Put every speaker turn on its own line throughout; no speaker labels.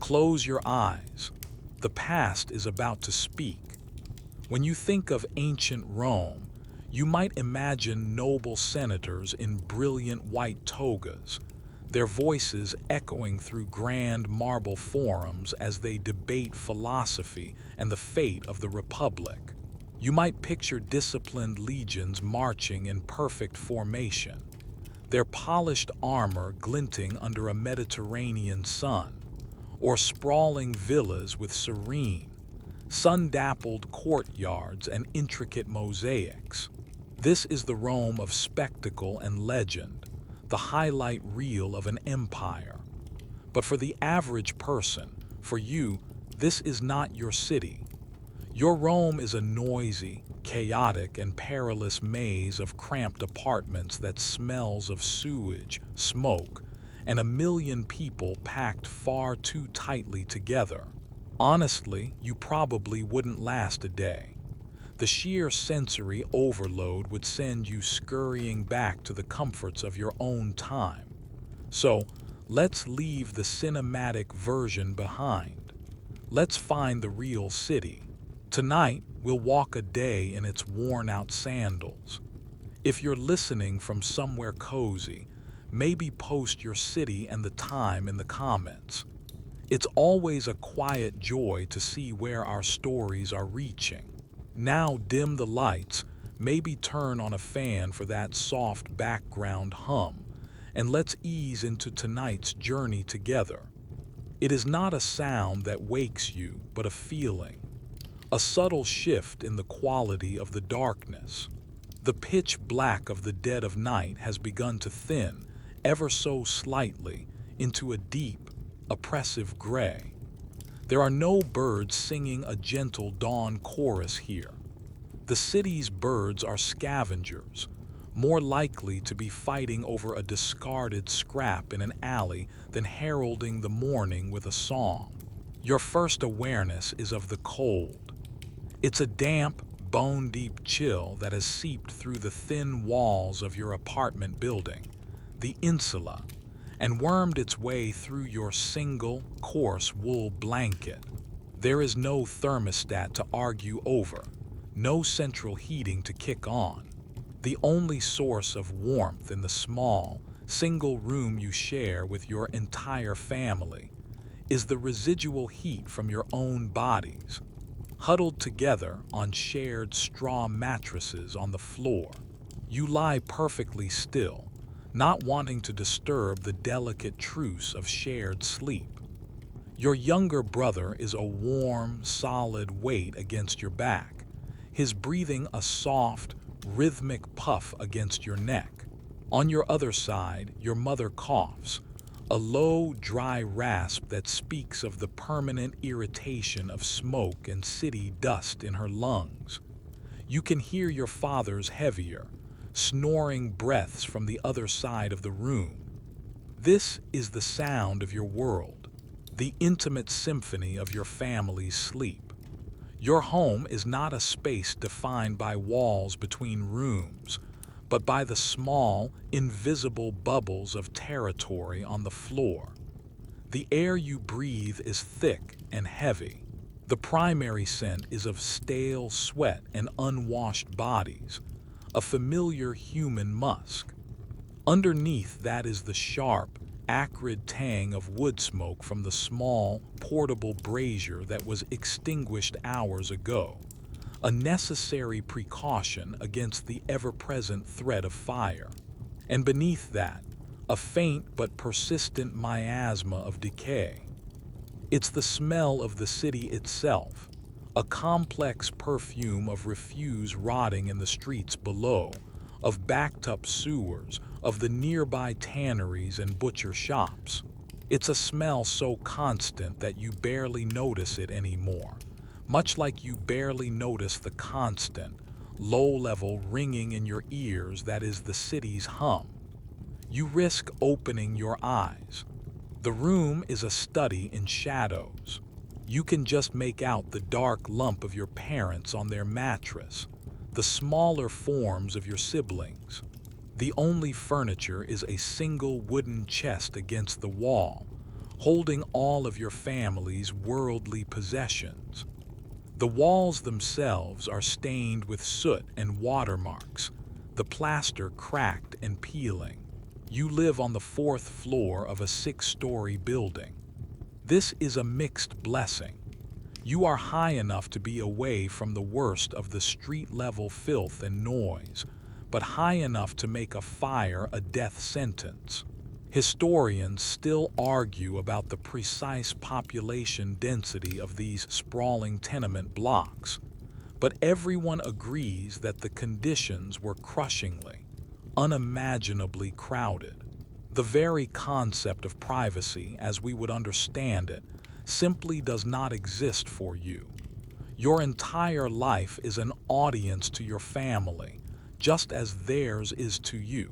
Close your eyes. The past is about to speak. When you think of ancient Rome, you might imagine noble senators in brilliant white togas, their voices echoing through grand marble forums as they debate philosophy and the fate of the Republic. You might picture disciplined legions marching in perfect formation, their polished armor glinting under a Mediterranean sun, or sprawling villas with serene, sun-dappled courtyards and intricate mosaics. This is the Rome of spectacle and legend, the highlight reel of an empire. But for the average person, for you, this is not your city. Your Rome is a noisy, chaotic, and perilous maze of cramped apartments that smells of sewage, smoke, and a million people packed far too tightly together. Honestly, you probably wouldn't last a day. The sheer sensory overload would send you scurrying back to the comforts of your own time. So, let's leave the cinematic version behind. Let's find the real city. Tonight, we'll walk a day in its worn-out sandals. If you're listening from somewhere cozy, maybe post your city and the time in the comments. It's always a quiet joy to see where our stories are reaching. Now dim the lights, maybe turn on a fan for that soft background hum, and let's ease into tonight's journey together. It is not a sound that wakes you, but a feeling. A subtle shift in the quality of the darkness. The pitch black of the dead of night has begun to thin, ever so slightly, into a deep, oppressive gray. There are no birds singing a gentle dawn chorus here. The city's birds are scavengers, more likely to be fighting over a discarded scrap in an alley than heralding the morning with a song. Your first awareness is of the cold. It's a damp, bone-deep chill that has seeped through the thin walls of your apartment building, the insula, and wormed its way through your single, coarse wool blanket. There is no thermostat to argue over, no central heating to kick on. The only source of warmth in the small, single room you share with your entire family is the residual heat from your own bodies, huddled together on shared straw mattresses on the floor. You lie perfectly still, not wanting to disturb the delicate truce of shared sleep. Your younger brother is a warm, solid weight against your back, his breathing a soft, rhythmic puff against your neck. On your other side, your mother coughs, a low, dry rasp that speaks of the permanent irritation of smoke and city dust in her lungs. You can hear your father's heavier, snoring breaths from the other side of the room. This is the sound of your world, the intimate symphony of your family's sleep. Your home is not a space defined by walls between rooms, but by the small, invisible bubbles of territory on the floor. The air you breathe is thick and heavy. The primary scent is of stale sweat and unwashed bodies, a familiar human musk. Underneath that is the sharp, acrid tang of wood smoke from the small, portable brazier that was extinguished hours ago, a necessary precaution against the ever-present threat of fire. And beneath that, a faint but persistent miasma of decay. It's the smell of the city itself, a complex perfume of refuse rotting in the streets below, of backed-up sewers, of the nearby tanneries and butcher shops. It's a smell so constant that you barely notice it anymore, much like you barely notice the constant, low-level ringing in your ears that is the city's hum. You risk opening your eyes. The room is a study in shadows. You can just make out the dark lump of your parents on their mattress, the smaller forms of your siblings. The only furniture is a single wooden chest against the wall, holding all of your family's worldly possessions. The walls themselves are stained with soot and watermarks, the plaster cracked and peeling. You live on the fourth floor of a six-story building. This is a mixed blessing. You are high enough to be away from the worst of the street-level filth and noise, but high enough to make a fire a death sentence. Historians still argue about the precise population density of these sprawling tenement blocks, but everyone agrees that the conditions were crushingly, unimaginably crowded. The very concept of privacy, as we would understand it, simply does not exist for you. Your entire life is an audience to your family, just as theirs is to you.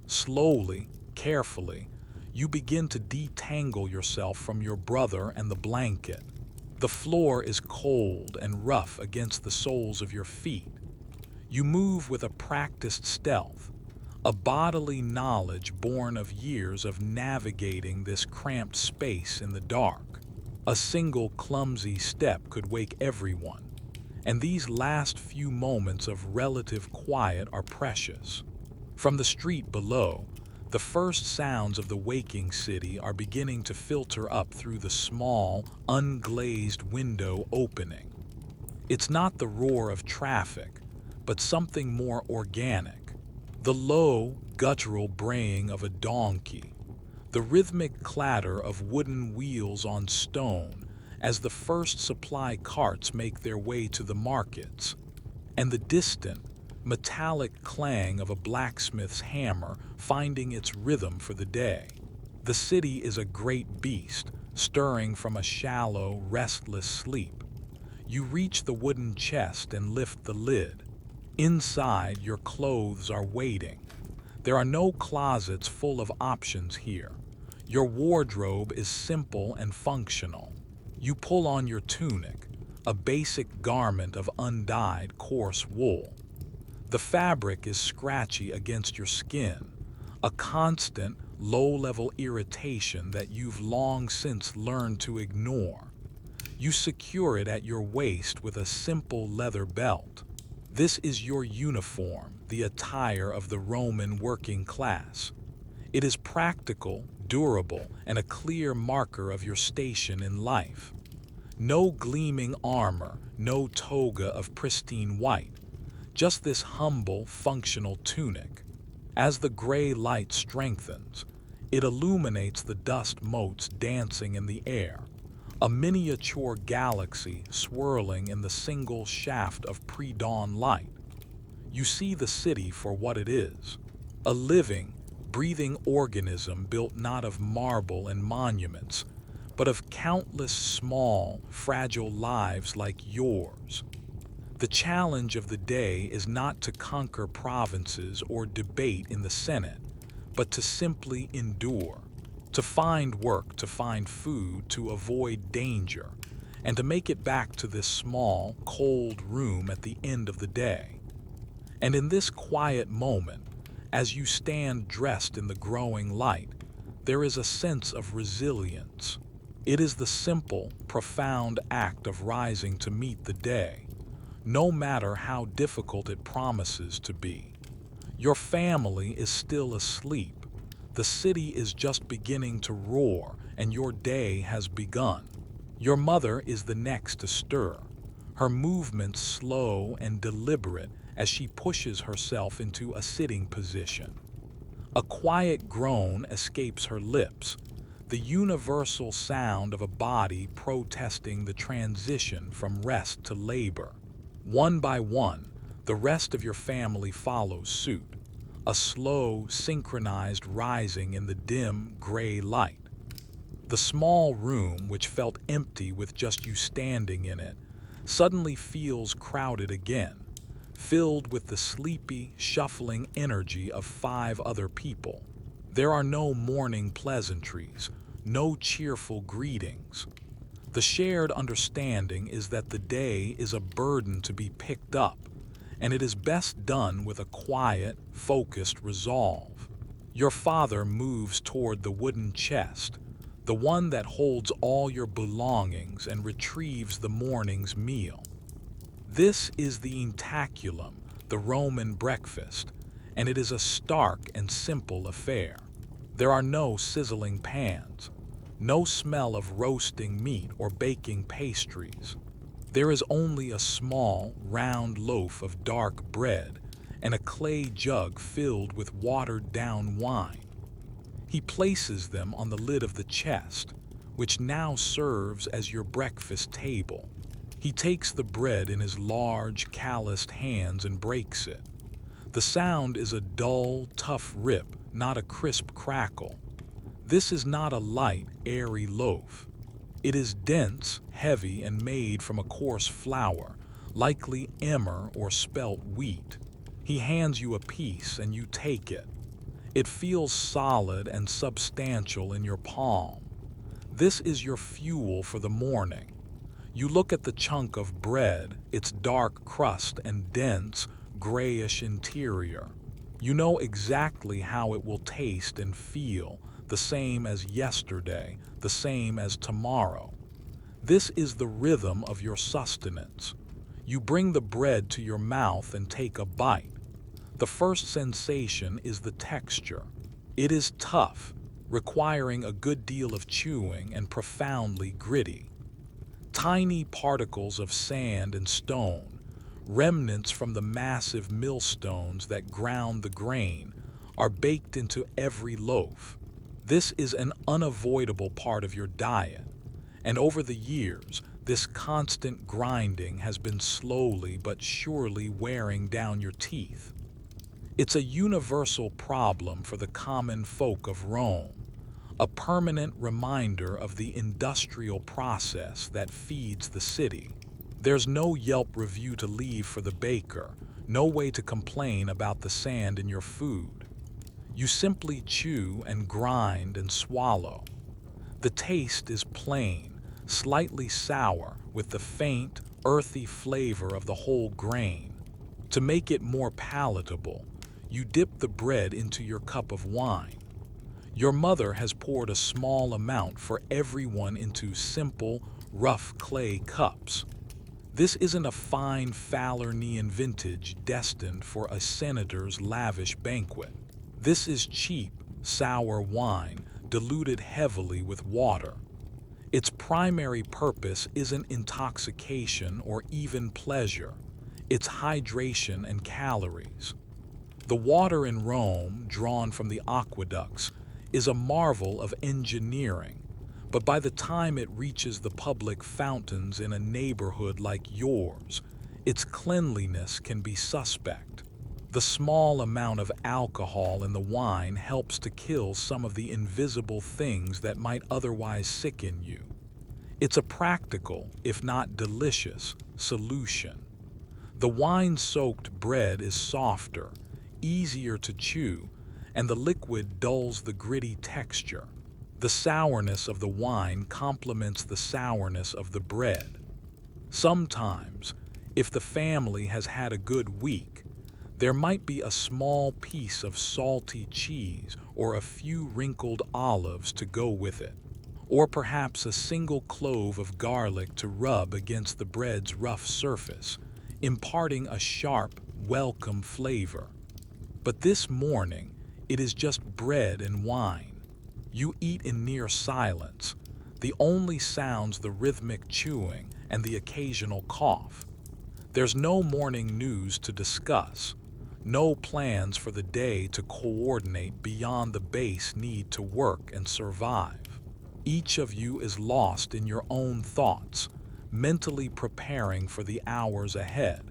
Slowly, carefully, you begin to detangle yourself from your brother and the blanket. The floor is cold and rough against the soles of your feet. You move with a practiced stealth, a bodily knowledge born of years of navigating this cramped space in the dark. A single clumsy step could wake everyone, and these last few moments of relative quiet are precious. From the street below, the first sounds of the waking city are beginning to filter up through the small, unglazed window opening. It's not the roar of traffic, but something more organic. The low, guttural braying of a donkey, the rhythmic clatter of wooden wheels on stone as the first supply carts make their way to the markets, and the distant, metallic clang of a blacksmith's hammer finding its rhythm for the day. The city is a great beast, stirring from a shallow, restless sleep. You reach the wooden chest and lift the lid. Inside, your clothes are waiting. There are no closets full of options here. Your wardrobe is simple and functional. You pull on your tunic, a basic garment of undyed, coarse wool. The fabric is scratchy against your skin, a constant, low-level irritation that you've long since learned to ignore. You secure it at your waist with a simple leather belt. This is your uniform, the attire of the Roman working class. It is practical, durable, and a clear marker of your station in life. No gleaming armor, no toga of pristine white. Just this humble, functional tunic. As the gray light strengthens, it illuminates the dust motes dancing in the air, a miniature galaxy swirling in the single shaft of pre-dawn light. You see the city for what it is, a living, breathing organism built not of marble and monuments, but of countless small, fragile lives like yours. The challenge of the day is not to conquer provinces or debate in the Senate, but to simply endure, to find work, to find food, to avoid danger, and to make it back to this small, cold room at the end of the day. And in this quiet moment, as you stand dressed in the growing light, there is a sense of resilience. It is the simple, profound act of rising to meet the day, no matter how difficult it promises to be. Your family is still asleep. The city is just beginning to roar, and your day has begun. Your mother is the next to stir, her movements slow and deliberate as she pushes herself into a sitting position. A quiet groan escapes her lips, the universal sound of a body protesting the transition from rest to labor. One by one, the rest of your family follows suit, a slow, synchronized rising in the dim, gray light. The small room, which felt empty with just you standing in it, suddenly feels crowded again, filled with the sleepy, shuffling energy of 5 other people. There are no morning pleasantries, no cheerful greetings. The shared understanding is that the day is a burden to be picked up, and it is best done with a quiet, focused resolve. Your father moves toward the wooden chest, the one that holds all your belongings and retrieves the morning's meal. This is the intaculum, the Roman breakfast, and it is a stark and simple affair. There are no sizzling pans, no smell of roasting meat or baking pastries. There is only a small, round loaf of dark bread and a clay jug filled with watered-down wine. He places them on the lid of the chest, which now serves as your breakfast table. He takes the bread in his large, calloused hands and breaks it. The sound is a dull, tough rip, not a crisp crackle. This is not a light, airy loaf. It is dense, heavy, and made from a coarse flour, likely emmer or spelt wheat. He hands you a piece and you take it. It feels solid and substantial in your palm. This is your fuel for the morning. You look at the chunk of bread, its dark crust and dense, grayish interior. You know exactly how it will taste and feel, the same as yesterday, the same as tomorrow. This is the rhythm of your sustenance. You bring the bread to your mouth and take a bite. The first sensation is the texture. It is tough, requiring a good deal of chewing and profoundly gritty. Tiny particles of sand and stone, remnants from the massive millstones that ground the grain, are baked into every loaf. This is an unavoidable part of your diet, and over the years, this constant grinding has been slowly but surely wearing down your teeth. It's a universal problem for the common folk of Rome, a permanent reminder of the industrial process that feeds the city. There's no Yelp review to leave for the baker, no way to complain about the sand in your food. You simply chew and grind and swallow. The taste is plain, slightly sour, with the faint, earthy flavor of the whole grain. To make it more palatable, you dip the bread into your cup of wine. Your mother has poured a small amount for everyone into simple, rough clay cups. This isn't a fine Falernian vintage destined for a senator's lavish banquet. This is cheap, sour wine, diluted heavily with water. Its primary purpose isn't intoxication or even pleasure. It's hydration and calories. The water in Rome, drawn from the aqueducts, is a marvel of engineering, but by the time it reaches the public fountains in a neighborhood like yours, its cleanliness can be suspect. The small amount of alcohol in the wine helps to kill some of the invisible things that might otherwise sicken you. It's a practical, if not delicious, solution. The wine-soaked bread is softer, easier to chew, and the liquid dulls the gritty texture. The sourness of the wine complements the sourness of the bread. Sometimes, if the family has had a good week, there might be a small piece of salty cheese or a few wrinkled olives to go with it, or perhaps a single clove of garlic to rub against the bread's rough surface, imparting a sharp, welcome flavor. But this morning, it is just bread and wine. You eat in near silence, the only sounds the rhythmic chewing and the occasional cough. There's no morning news to discuss, no plans for the day to coordinate beyond the base need to work and survive. Each of you is lost in your own thoughts, mentally preparing for the hours ahead.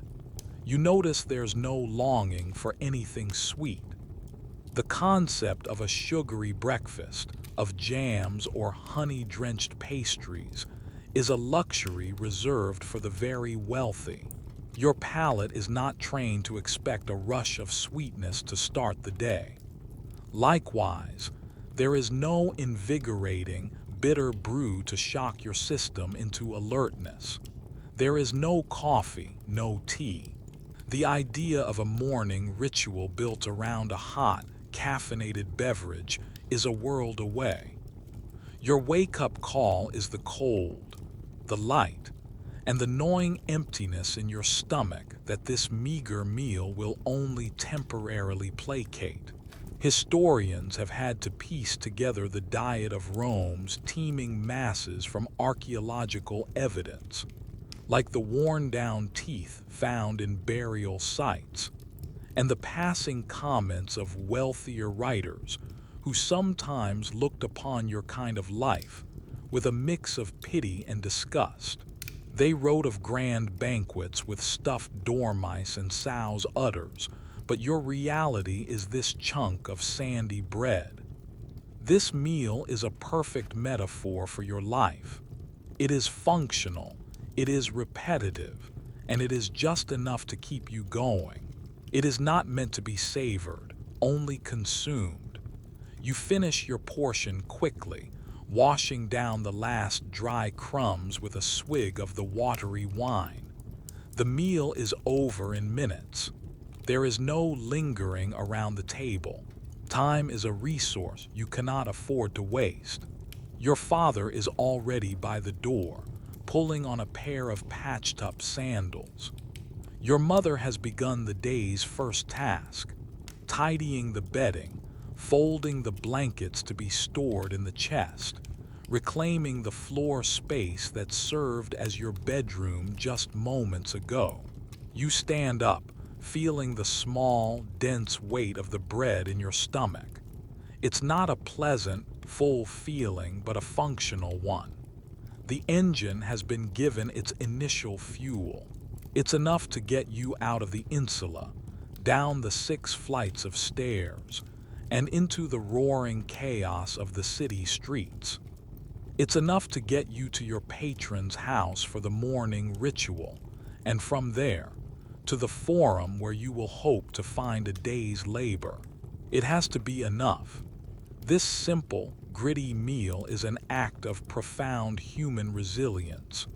You notice there's no longing for anything sweet. The concept of a sugary breakfast, of jams or honey-drenched pastries, is a luxury reserved for the very wealthy. Your palate is not trained to expect a rush of sweetness to start the day. Likewise, there is no invigorating, bitter brew to shock your system into alertness. There is no coffee, no tea. The idea of a morning ritual built around a hot, caffeinated beverage is a world away. Your wake-up call is the cold, the light, and the gnawing emptiness in your stomach that this meager meal will only temporarily placate. Historians have had to piece together the diet of Rome's teeming masses from archaeological evidence, like the worn-down teeth found in burial sites, and the passing comments of wealthier writers who sometimes looked upon your kind of life with a mix of pity and disgust. They wrote of grand banquets with stuffed dormice and sow's udders, but your reality is this chunk of sandy bread. This meal is a perfect metaphor for your life. It is functional, it is repetitive, and it is just enough to keep you going. It is not meant to be savored, only consumed. You finish your portion quickly, washing down the last dry crumbs with a swig of the watery wine. The meal is over in minutes. There is no lingering around the table. Time is a resource you cannot afford to waste. Your father is already by the door, pulling on a pair of patched-up sandals. Your mother has begun the day's first task, tidying the bedding, folding the blankets to be stored in the chest, reclaiming the floor space that served as your bedroom just moments ago. You stand up, feeling the small, dense weight of the bread in your stomach. It's not a pleasant, full feeling, but a functional one. The engine has been given its initial fuel. It's enough to get you out of the insula, down the 6 flights of stairs, and into the roaring chaos of the city streets. It's enough to get you to your patron's house for the morning ritual, and from there, to the forum where you will hope to find a day's labor. It has to be enough. This simple, gritty meal is an act of profound human resilience.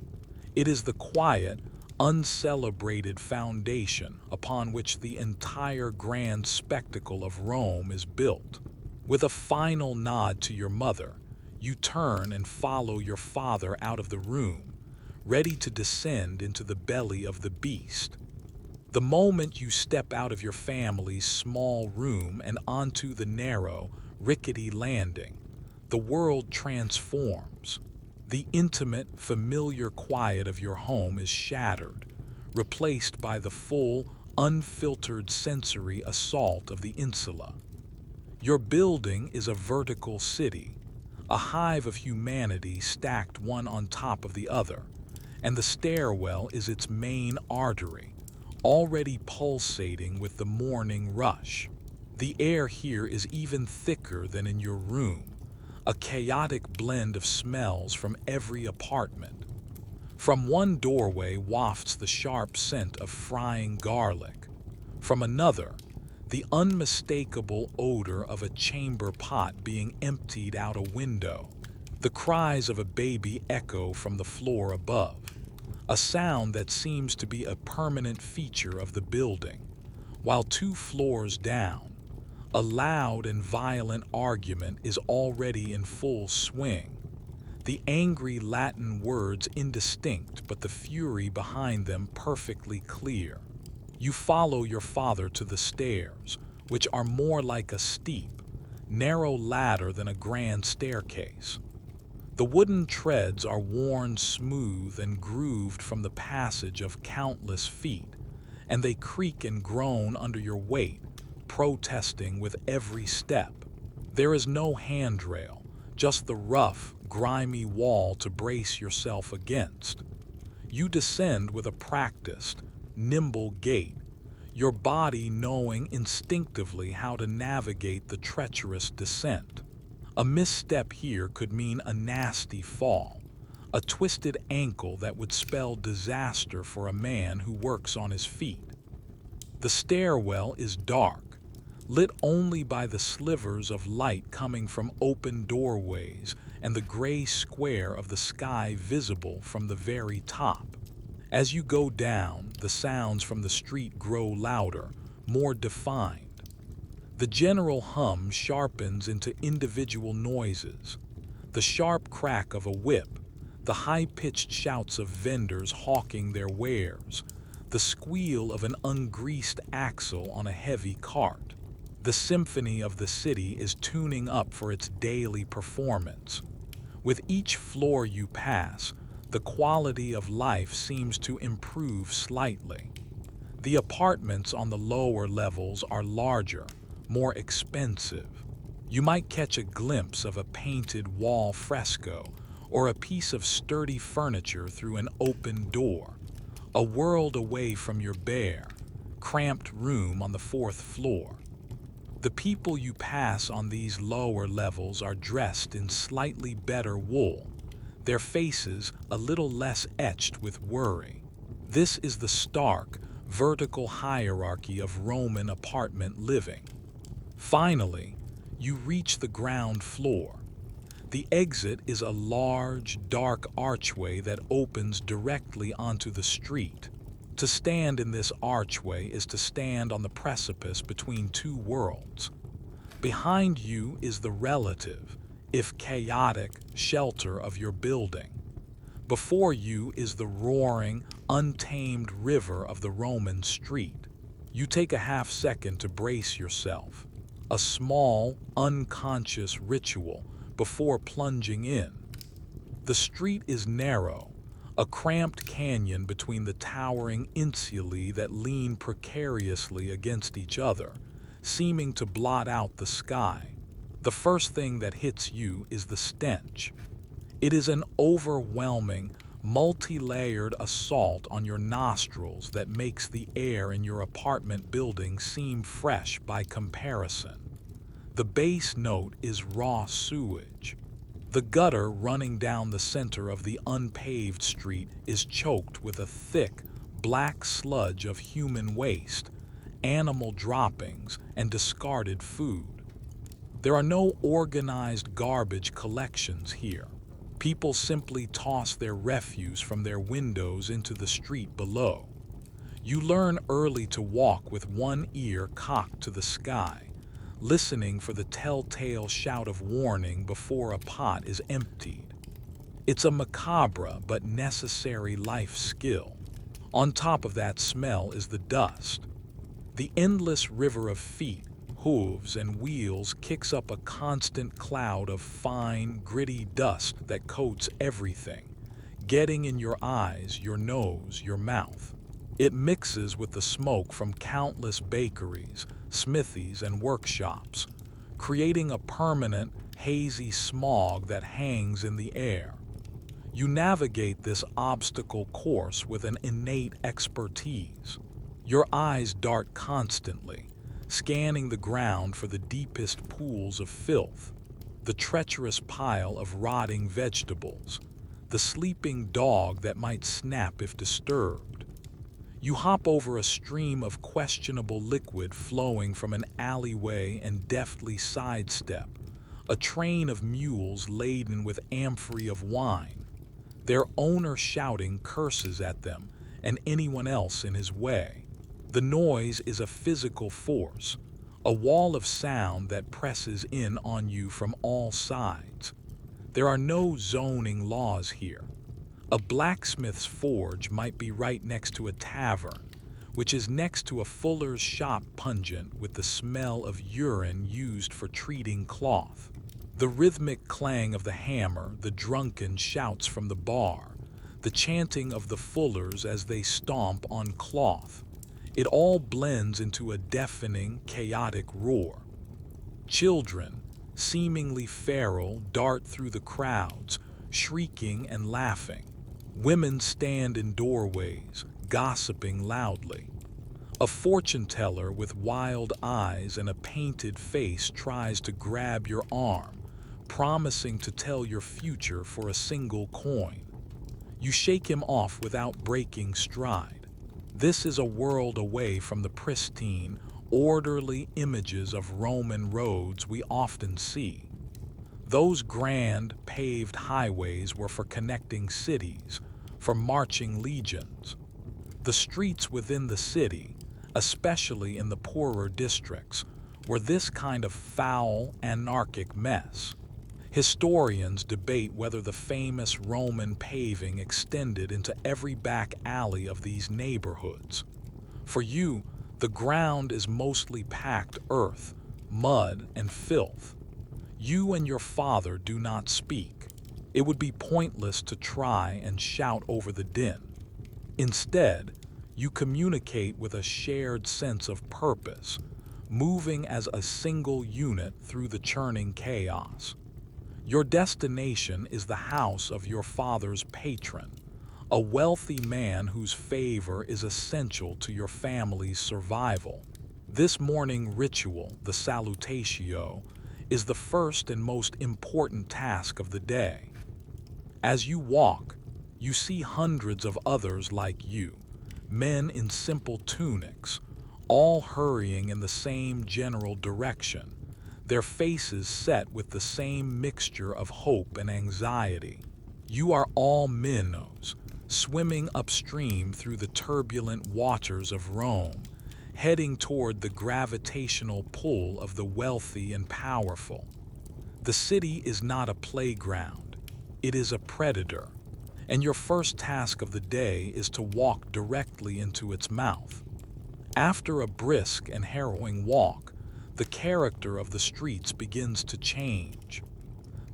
It is the quiet, uncelebrated foundation upon which the entire grand spectacle of Rome is built. With a final nod to your mother, you turn and follow your father out of the room, ready to descend into the belly of the beast. The moment you step out of your family's small room and onto the narrow, rickety landing, the world transforms. The intimate, familiar quiet of your home is shattered, replaced by the full, unfiltered sensory assault of the insula. Your building is a vertical city, a hive of humanity stacked one on top of the other, and the stairwell is its main artery, already pulsating with the morning rush. The air here is even thicker than in your room, a chaotic blend of smells from every apartment. From one doorway wafts the sharp scent of frying garlic. From another, the unmistakable odor of a chamber pot being emptied out a window. The cries of a baby echo from the floor above, a sound that seems to be a permanent feature of the building. While 2 floors down, a loud and violent argument is already in full swing. The angry Latin words indistinct, but the fury behind them perfectly clear. You follow your father to the stairs, which are more like a steep, narrow ladder than a grand staircase. The wooden treads are worn smooth and grooved from the passage of countless feet, and they creak and groan under your weight, protesting with every step. There is no handrail, just the rough, grimy wall to brace yourself against. You descend with a practiced, nimble gait, your body knowing instinctively how to navigate the treacherous descent. A misstep here could mean a nasty fall, a twisted ankle that would spell disaster for a man who works on his feet. The stairwell is dark, lit only by the slivers of light coming from open doorways and the gray square of the sky visible from the very top. As you go down, the sounds from the street grow louder, more defined. The general hum sharpens into individual noises, The sharp crack of a whip, the high-pitched shouts of vendors hawking their wares, the squeal of an ungreased axle on a heavy cart. The symphony of the city is tuning up for its daily performance. With each floor you pass, the quality of life seems to improve slightly. The apartments on the lower levels are larger, more expensive. You might catch a glimpse of a painted wall fresco or a piece of sturdy furniture through an open door, a world away from your bare, cramped room on the fourth floor. The people you pass on these lower levels are dressed in slightly better wool, their faces a little less etched with worry. This is the stark, vertical hierarchy of Roman apartment living. Finally, you reach the ground floor. The exit is a large, dark archway that opens directly onto the street. To stand in this archway is to stand on the precipice between two worlds. Behind you is the relative, if chaotic, shelter of your building. Before you is the roaring, untamed river of the Roman street. You take a half second to brace yourself, a small, unconscious ritual before plunging in. The street is narrow, a cramped canyon between the towering insulae that lean precariously against each other, seeming to blot out the sky. The first thing that hits you is the stench. It is an overwhelming, multi-layered assault on your nostrils that makes the air in your apartment building seem fresh by comparison. The base note is raw sewage. The gutter running down the center of the unpaved street is choked with a thick, black sludge of human waste, animal droppings, and discarded food. There are no organized garbage collections here. People simply toss their refuse from their windows into the street below. You learn early to walk with one ear cocked to the sky, listening for the telltale shout of warning before a pot is emptied. It's a macabre but necessary life skill. On top of that smell is the dust. The endless river of feet, hooves, and wheels kicks up a constant cloud of fine, gritty dust that coats everything, getting in your eyes, your nose, your mouth. It mixes with the smoke from countless bakeries, smithies, and workshops, creating a permanent, hazy smog that hangs in the air. You navigate this obstacle course with an innate expertise. Your eyes dart constantly, scanning the ground for the deepest pools of filth, the treacherous pile of rotting vegetables, the sleeping dog that might snap if disturbed. You hop over a stream of questionable liquid flowing from an alleyway and deftly sidestep a train of mules laden with amphorae of wine, their owner shouting curses at them and anyone else in his way. The noise is a physical force, a wall of sound that presses in on you from all sides. There are no zoning laws here. A blacksmith's forge might be right next to a tavern, which is next to a fuller's shop pungent with the smell of urine used for treating cloth. The rhythmic clang of the hammer, the drunken shouts from the bar, the chanting of the fullers as they stomp on cloth. It all blends into a deafening, chaotic roar. Children, seemingly feral, dart through the crowds, shrieking and laughing. Women stand in doorways, gossiping loudly. A fortune teller with wild eyes and a painted face tries to grab your arm, promising to tell your future for a single coin. You shake him off without breaking stride. This is a world away from the pristine, orderly images of Roman roads we often see. Those grand, paved highways were for connecting cities, for marching legions. The streets within the city, especially in the poorer districts, were this kind of foul, anarchic mess. Historians debate whether the famous Roman paving extended into every back alley of these neighborhoods. For you, the ground is mostly packed earth, mud, and filth. You and your father do not speak. It would be pointless to try and shout over the din. Instead, you communicate with a shared sense of purpose, moving as a single unit through the churning chaos. Your destination is the house of your father's patron, a wealthy man whose favor is essential to your family's survival. This morning ritual, the salutatio, is the first and most important task of the day. As you walk, you see hundreds of others like you, men in simple tunics, all hurrying in the same general direction, their faces set with the same mixture of hope and anxiety. You are all minnows, swimming upstream through the turbulent waters of Rome, heading toward the gravitational pull of the wealthy and powerful. The city is not a playground, it is a predator, and your first task of the day is to walk directly into its mouth. After a brisk and harrowing walk, the character of the streets begins to change.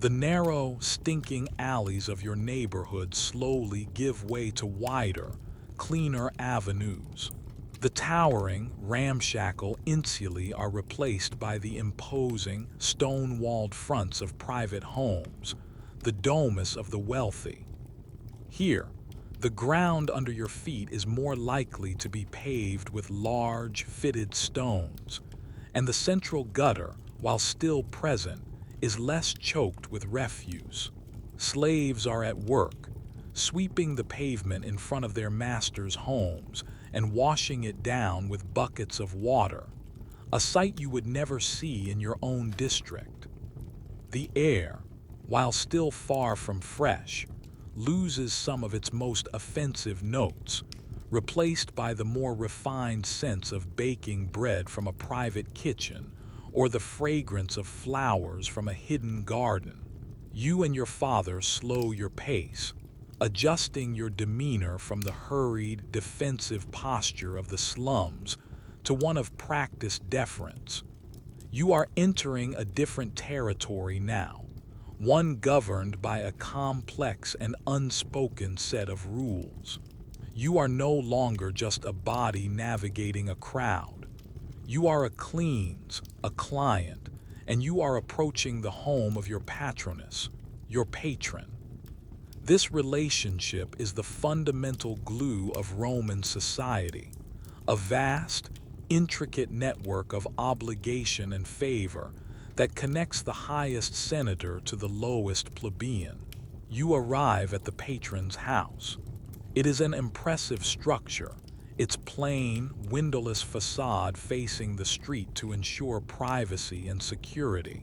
The narrow, stinking alleys of your neighborhood slowly give way to wider, cleaner avenues. The towering, ramshackle insulae are replaced by the imposing, stone-walled fronts of private homes, the domus of the wealthy. Here, the ground under your feet is more likely to be paved with large, fitted stones, and the central gutter, while still present, is less choked with refuse. Slaves are at work, sweeping the pavement in front of their masters' homes and washing it down with buckets of water, a sight you would never see in your own district. The air, while still far from fresh, loses some of its most offensive notes, replaced by the more refined sense of baking bread from a private kitchen or the fragrance of flowers from a hidden garden. You and your father slow your pace, adjusting your demeanor from the hurried, defensive posture of the slums to one of practiced deference. You are entering a different territory now, one governed by a complex and unspoken set of rules. You are no longer just a body navigating a crowd. You are a cleans, a client, and you are approaching the home of your patroness, your patron. This relationship is the fundamental glue of Roman society, a vast, intricate network of obligation and favor that connects the highest senator to the lowest plebeian. You arrive at the patron's house. It is an impressive structure, its plain, windowless facade facing the street to ensure privacy and security.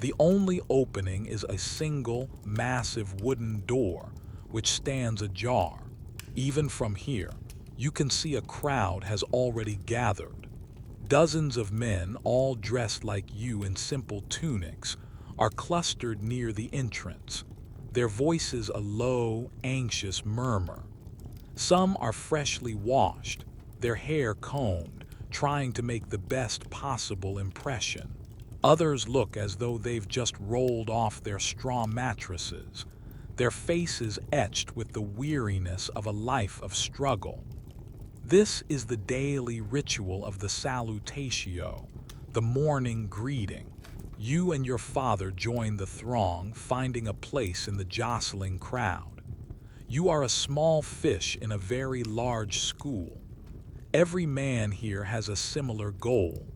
The only opening is a single, massive wooden door, which stands ajar. Even from here, you can see a crowd has already gathered. Dozens of men, all dressed like you in simple tunics, are clustered near the entrance, their voices a low, anxious murmur. Some are freshly washed, their hair combed, trying to make the best possible impression. Others look as though they've just rolled off their straw mattresses, their faces etched with the weariness of a life of struggle. This is the daily ritual of the salutatio, the morning greeting. You and your father join the throng, finding a place in the jostling crowd. You are a small fish in a very large school. Every man here has a similar goal: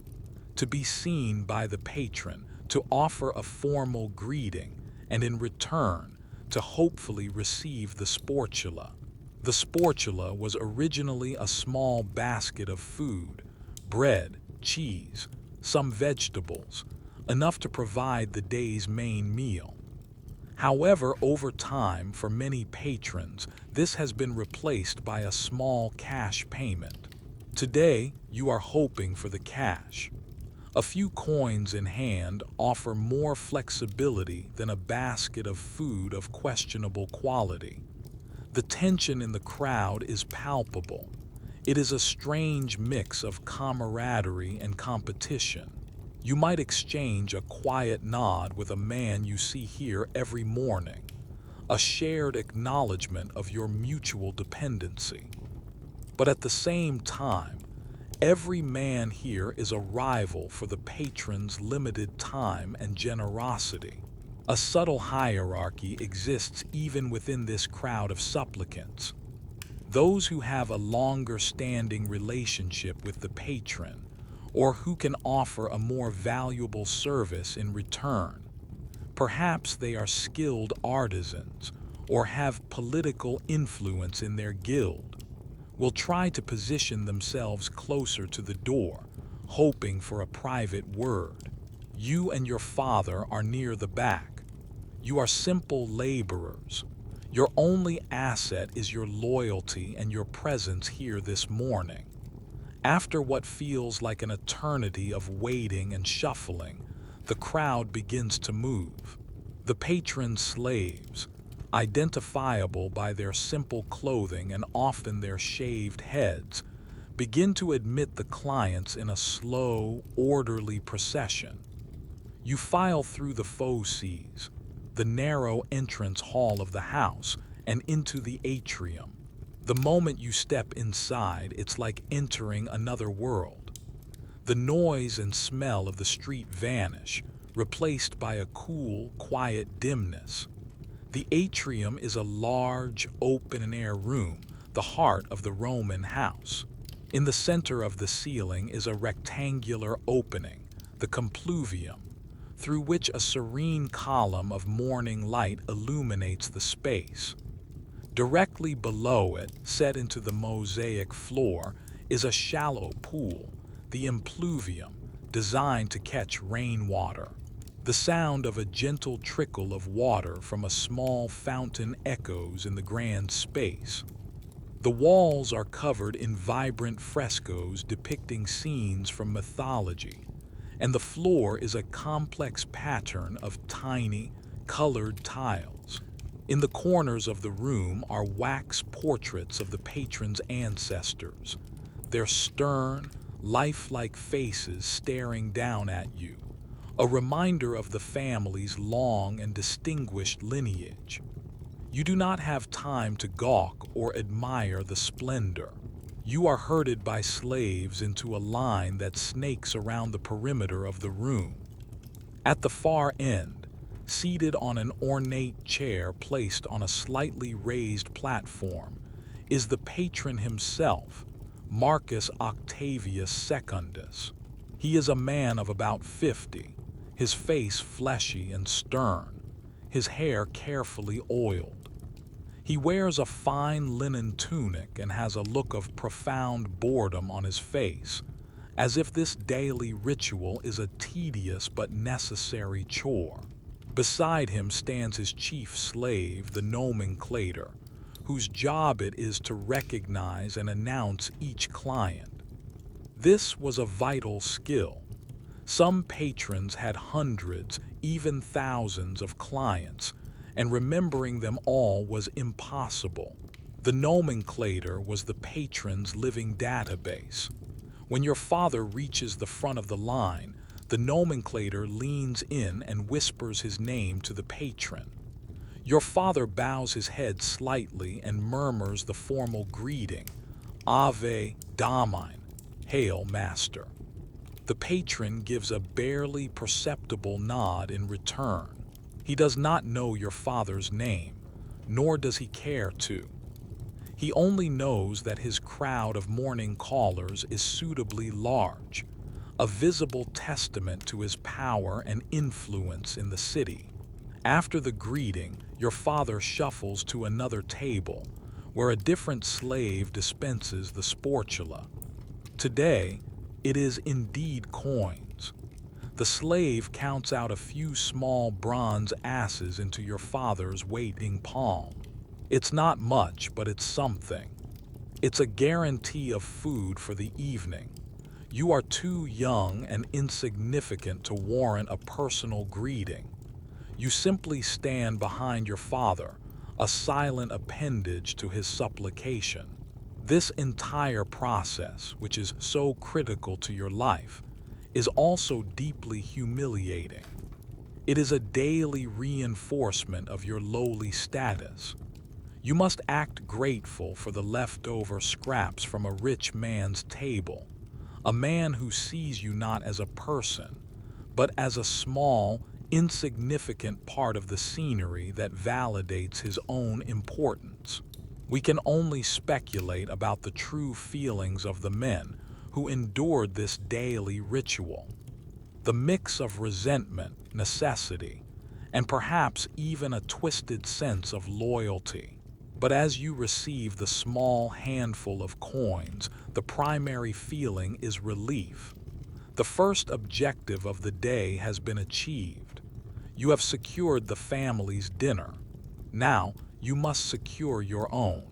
to be seen by the patron, to offer a formal greeting, and in return, to hopefully receive the sportula. The sportula was originally a small basket of food, bread, cheese, some vegetables, enough to provide the day's main meal. However, over time, for many patrons, this has been replaced by a small cash payment. Today, you are hoping for the cash. A few coins in hand offer more flexibility than a basket of food of questionable quality. The tension in the crowd is palpable. It is a strange mix of camaraderie and competition. You might exchange a quiet nod with a man you see here every morning, a shared acknowledgement of your mutual dependency. But at the same time, every man here is a rival for the patron's limited time and generosity. A subtle hierarchy exists even within this crowd of supplicants. Those who have a longer-standing relationship with the patron, or who can offer a more valuable service in return. Perhaps they are skilled artisans or have political influence in their guild, will try to position themselves closer to the door, hoping for a private word. You and your father are near the back. You are simple laborers. Your only asset is your loyalty and your presence here this morning. After what feels like an eternity of waiting and shuffling, the crowd begins to move. The patron's slaves, identifiable by their simple clothing and often their shaved heads, begin to admit the clients in a slow, orderly procession. You file through the fossés, the narrow entrance hall of the house, and into the atrium. The moment you step inside, it's like entering another world. The noise and smell of the street vanish, replaced by a cool, quiet dimness. The atrium is a large, open-air room, the heart of the Roman house. In the center of the ceiling is a rectangular opening, the compluvium, through which a serene column of morning light illuminates the space. Directly below it, set into the mosaic floor, is a shallow pool, the impluvium, designed to catch rainwater. The sound of a gentle trickle of water from a small fountain echoes in the grand space. The walls are covered in vibrant frescoes depicting scenes from mythology, and the floor is a complex pattern of tiny, colored tiles. In the corners of the room are wax portraits of the patron's ancestors, their stern, lifelike faces staring down at you, a reminder of the family's long and distinguished lineage. You do not have time to gawk or admire the splendor. You are herded by slaves into a line that snakes around the perimeter of the room. At the far end, seated on an ornate chair placed on a slightly raised platform, is the patron himself, Marcus Octavius Secundus. He is a man of about 50, his face fleshy and stern, his hair carefully oiled. He wears a fine linen tunic and has a look of profound boredom on his face, as if this daily ritual is a tedious but necessary chore. Beside him stands his chief slave, the nomenclator, whose job it is to recognize and announce each client. This was a vital skill. Some patrons had hundreds, even thousands of clients, and remembering them all was impossible. The nomenclator was the patron's living database. When your father reaches the front of the line, the nomenclator leans in and whispers his name to the patron. Your father bows his head slightly and murmurs the formal greeting, Ave Domine, Hail Master. The patron gives a barely perceptible nod in return. He does not know your father's name, nor does he care to. He only knows that his crowd of morning callers is suitably large, a visible testament to his power and influence in the city. After the greeting, your father shuffles to another table, where a different slave dispenses the sportula. Today, it is indeed coins. The slave counts out a few small bronze asses into your father's waiting palm. It's not much, but it's something. It's a guarantee of food for the evening. You are too young and insignificant to warrant a personal greeting. You simply stand behind your father, a silent appendage to his supplication. This entire process, which is so critical to your life, is also deeply humiliating. It is a daily reinforcement of your lowly status. You must act grateful for the leftover scraps from a rich man's table, a man who sees you not as a person, but as a small, insignificant part of the scenery that validates his own importance. We can only speculate about the true feelings of the men who endured this daily ritual. The mix of resentment, necessity, and perhaps even a twisted sense of loyalty. But as you receive the small handful of coins, the primary feeling is relief. The first objective of the day has been achieved. You have secured the family's dinner. Now, you must secure your own.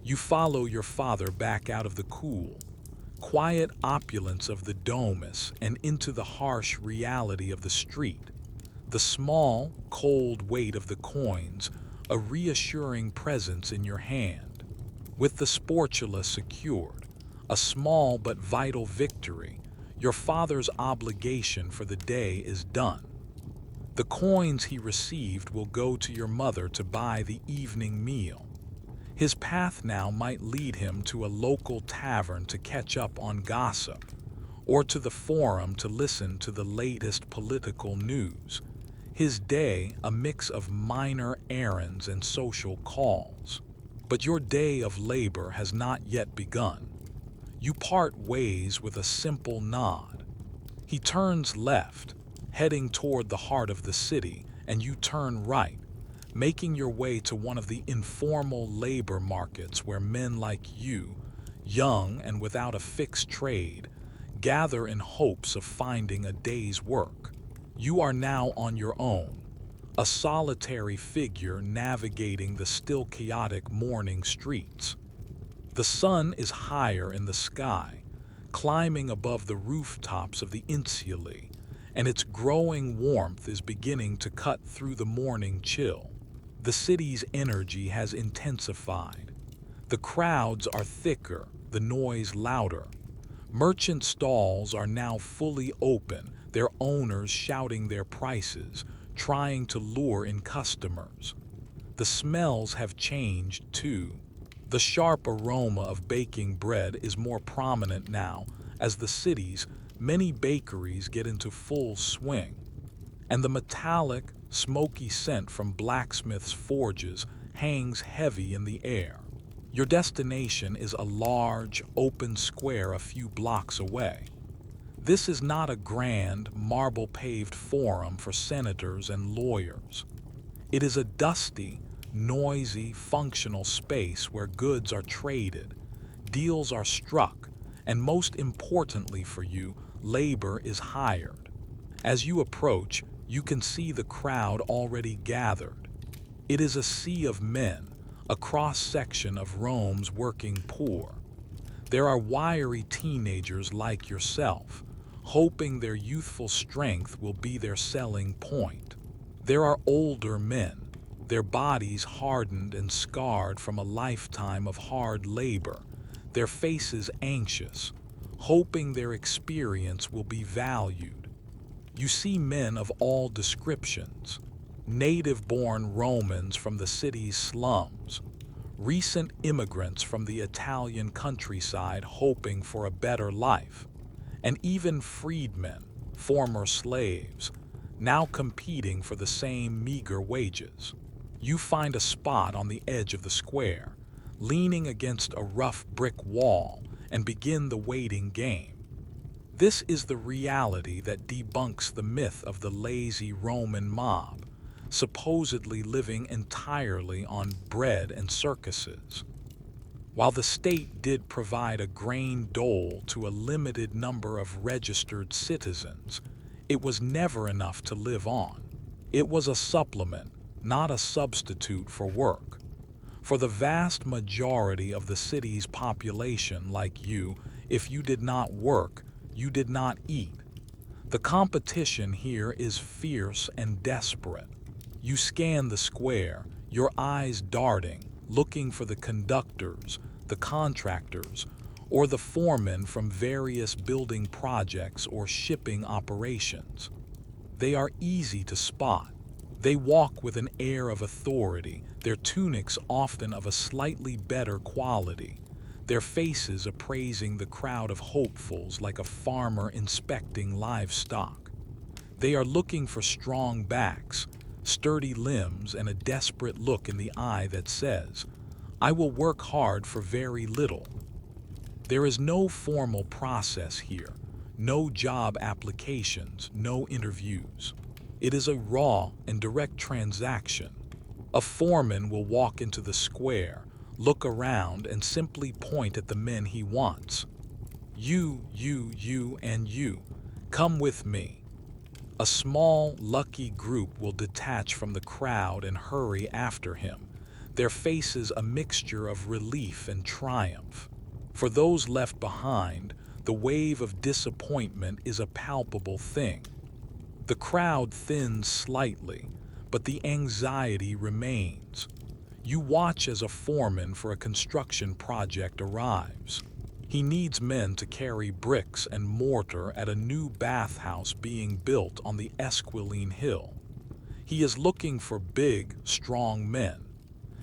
You follow your father back out of the cool, quiet opulence of the domus and into the harsh reality of the street. The small, cold weight of the coins, a reassuring presence in your hand. With the sportula secured, a small but vital victory, your father's obligation for the day is done. The coins he received will go to your mother to buy the evening meal. His path now might lead him to a local tavern to catch up on gossip, or to the forum to listen to the latest political news. His day a mix of minor errands and social calls. But your day of labor has not yet begun. You part ways with a simple nod. He turns left, heading toward the heart of the city, and you turn right, making your way to one of the informal labor markets where men like you, young and without a fixed trade, gather in hopes of finding a day's work. You are now on your own, a solitary figure navigating the still chaotic morning streets. The sun is higher in the sky, climbing above the rooftops of the insulae, and its growing warmth is beginning to cut through the morning chill. The city's energy has intensified. The crowds are thicker, the noise louder. Merchant stalls are now fully open, their owners shouting their prices, trying to lure in customers. The smells have changed too. The sharp aroma of baking bread is more prominent now as the city's many bakeries get into full swing, and the metallic, smoky scent from blacksmiths' forges hangs heavy in the air. Your destination is a large, open square a few blocks away. This is not a grand, marble-paved forum for senators and lawyers. It is a dusty, noisy, functional space where goods are traded, deals are struck, and most importantly for you, labor is hired. As you approach, you can see the crowd already gathered. It is a sea of men, a cross-section of Rome's working poor. There are wiry teenagers like yourself, hoping their youthful strength will be their selling point. There are older men, their bodies hardened and scarred from a lifetime of hard labor, their faces anxious, hoping their experience will be valued. You see men of all descriptions, native-born Romans from the city's slums, recent immigrants from the Italian countryside hoping for a better life, and even freedmen, former slaves, now competing for the same meager wages. You find a spot on the edge of the square, leaning against a rough brick wall, and begin the waiting game. This is the reality that debunks the myth of the lazy Roman mob, supposedly living entirely on bread and circuses. While the state did provide a grain dole to a limited number of registered citizens, it was never enough to live on. It was a supplement, not a substitute for work. For the vast majority of the city's population like you, if you did not work, you did not eat. The competition here is fierce and desperate. You scan the square, your eyes darting, looking for the conductors, the contractors, or the foremen from various building projects or shipping operations. They are easy to spot. They walk with an air of authority, their tunics often of a slightly better quality, their faces appraising the crowd of hopefuls like a farmer inspecting livestock. They are looking for strong backs, sturdy limbs, and a desperate look in the eye that says, "I will work hard for very little." There is no formal process here, no job applications, no interviews. It is a raw and direct transaction. A foreman will walk into the square, look around, and simply point at the men he wants. You, and you. Come with me. A small, lucky group will detach from the crowd and hurry after him, their faces a mixture of relief and triumph. For those left behind, the wave of disappointment is a palpable thing. The crowd thins slightly, but the anxiety remains. You watch as a foreman for a construction project arrives. He needs men to carry bricks and mortar at a new bathhouse being built on the Esquiline Hill. He is looking for big, strong men.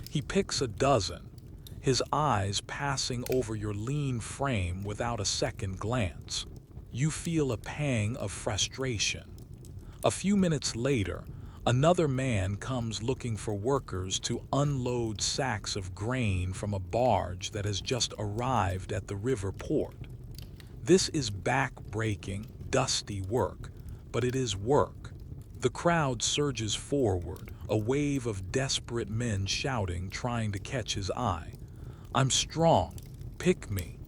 He picks a dozen, his eyes passing over your lean frame without a second glance. You feel a pang of frustration. A few minutes later, another man comes looking for workers to unload sacks of grain from a barge that has just arrived at the river port. This is back-breaking, dusty work, but it is work. The crowd surges forward, a wave of desperate men shouting, trying to catch his eye. "I'm strong. Pick me.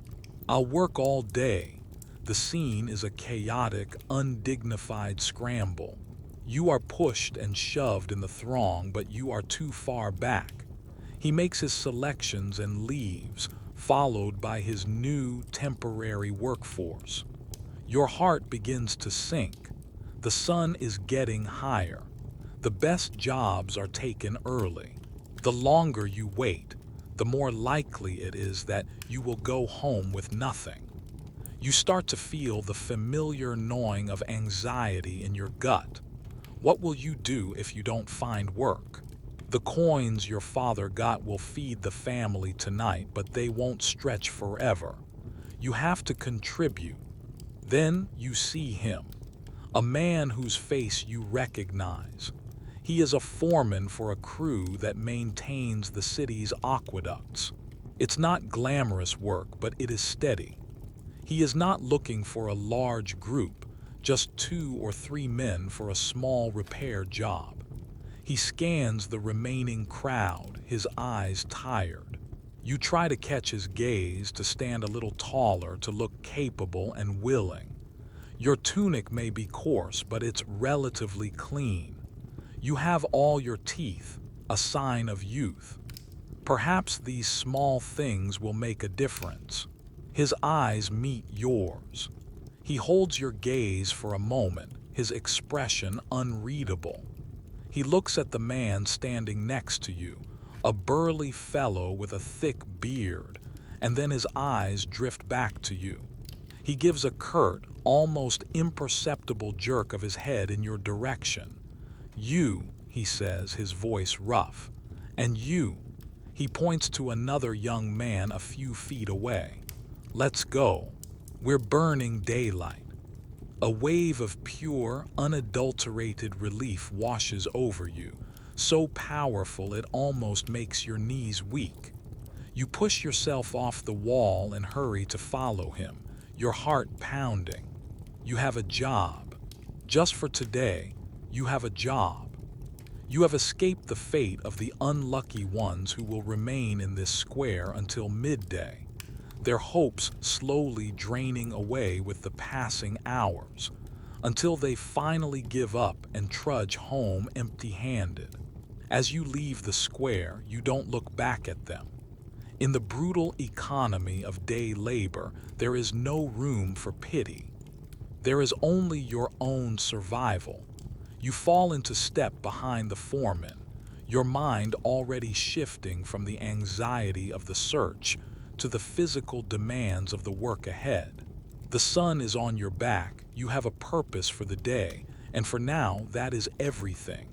I'll work all day." The scene is a chaotic, undignified scramble. You are pushed and shoved in the throng, but you are too far back. He makes his selections and leaves, followed by his new temporary workforce. Your heart begins to sink. The sun is getting higher. The best jobs are taken early. The longer you wait, the more likely it is that you will go home with nothing. You start to feel the familiar gnawing of anxiety in your gut. What will you do if you don't find work? The coins your father got will feed the family tonight, but they won't stretch forever. You have to contribute. Then you see him, a man whose face you recognize. He is a foreman for a crew that maintains the city's aqueducts. It's not glamorous work, but it is steady. He is not looking for a large group, just 2 or 3 men for a small repair job. He scans the remaining crowd, his eyes tired. You try to catch his gaze, to stand a little taller, to look capable and willing. Your tunic may be coarse, but it's relatively clean. You have all your teeth, a sign of youth. Perhaps these small things will make a difference. His eyes meet yours. He holds your gaze for a moment, his expression unreadable. He looks at the man standing next to you, a burly fellow with a thick beard, and then his eyes drift back to you. He gives a curt, almost imperceptible jerk of his head in your direction. "You," he says, his voice rough. "And you." He points to another young man a few feet away. "Let's go. We're burning daylight." A wave of pure, unadulterated relief washes over you, so powerful it almost makes your knees weak. You push yourself off the wall and hurry to follow him, your heart pounding. You have a job. Just for today, you have a job. You have escaped the fate of the unlucky ones who will remain in this square until midday, their hopes slowly draining away with the passing hours, until they finally give up and trudge home empty-handed. As you leave the square, you don't look back at them. In the brutal economy of day labor, there is no room for pity. There is only your own survival. You fall into step behind the foreman, your mind already shifting from the anxiety of the search to the physical demands of the work ahead. The sun is on your back, you have a purpose for the day, and for now, that is everything.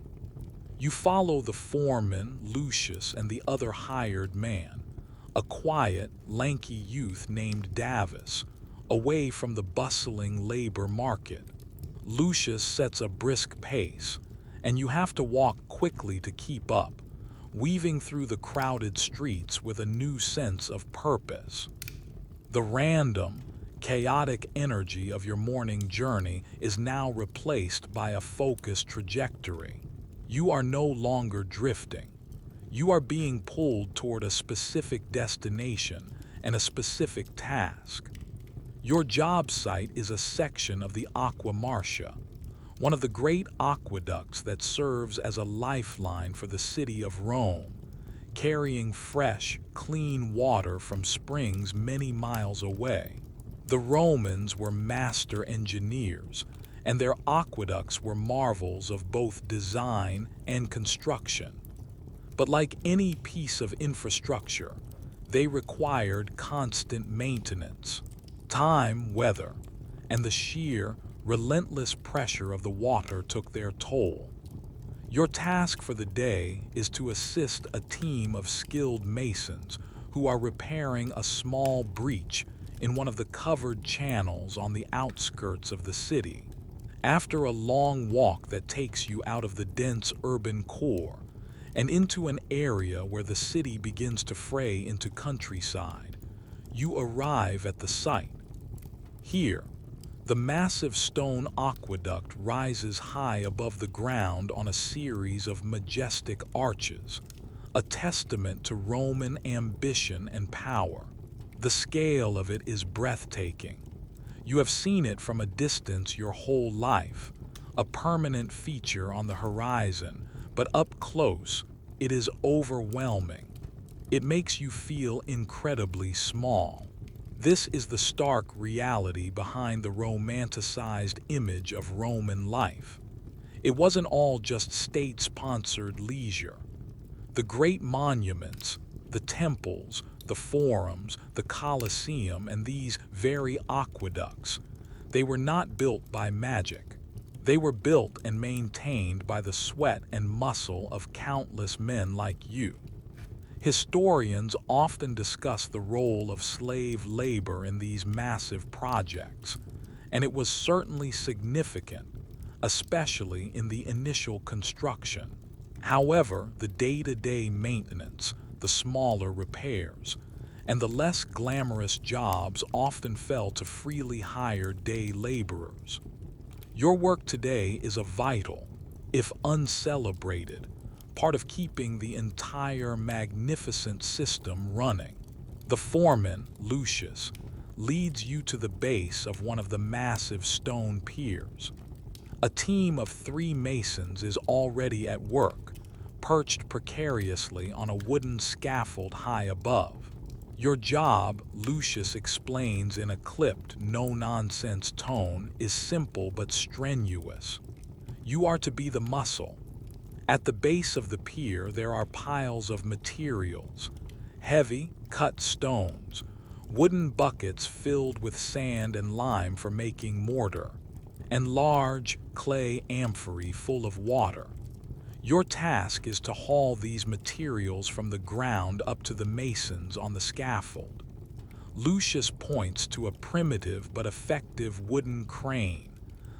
You follow the foreman, Lucius, and the other hired man, a quiet, lanky youth named Davis, away from the bustling labor market. Lucius sets a brisk pace, and you have to walk quickly to keep up, weaving through the crowded streets with a new sense of purpose. The random, chaotic energy of your morning journey is now replaced by a focused trajectory. You are no longer drifting. You are being pulled toward a specific destination and a specific task. Your job site is a section of the Aqua Marcia, one of the great aqueducts that serves as a lifeline for the city of Rome, carrying fresh, clean water from springs many miles away. The Romans were master engineers, and their aqueducts were marvels of both design and construction. But like any piece of infrastructure, they required constant maintenance. Time, weather, and the sheer, relentless pressure of the water took their toll. Your task for the day is to assist a team of skilled masons who are repairing a small breach in one of the covered channels on the outskirts of the city. After a long walk that takes you out of the dense urban core and into an area where the city begins to fray into countryside, you arrive at the site. Here, the massive stone aqueduct rises high above the ground on a series of majestic arches, a testament to Roman ambition and power. The scale of it is breathtaking. You have seen it from a distance your whole life, a permanent feature on the horizon, but up close, it is overwhelming. It makes you feel incredibly small. This is the stark reality behind the romanticized image of Roman life. It wasn't all just state-sponsored leisure. The great monuments, the temples, the forums, the Colosseum, and these very aqueducts, they were not built by magic. They were built and maintained by the sweat and muscle of countless men like you. Historians often discuss the role of slave labor in these massive projects, and it was certainly significant, especially in the initial construction. However, the day-to-day maintenance, the smaller repairs, and the less glamorous jobs often fell to freely hired day laborers. Your work today is a vital, if uncelebrated, part of keeping the entire magnificent system running. The foreman, Lucius, leads you to the base of one of the massive stone piers. A team of 3 masons is already at work, perched precariously on a wooden scaffold high above. Your job, Lucius explains in a clipped, no-nonsense tone, is simple but strenuous. You are to be the muscle. At the base of the pier, there are piles of materials, heavy, cut stones, wooden buckets filled with sand and lime for making mortar, and large, clay amphorae full of water. Your task is to haul these materials from the ground up to the masons on the scaffold. Lucius points to a primitive but effective wooden crane,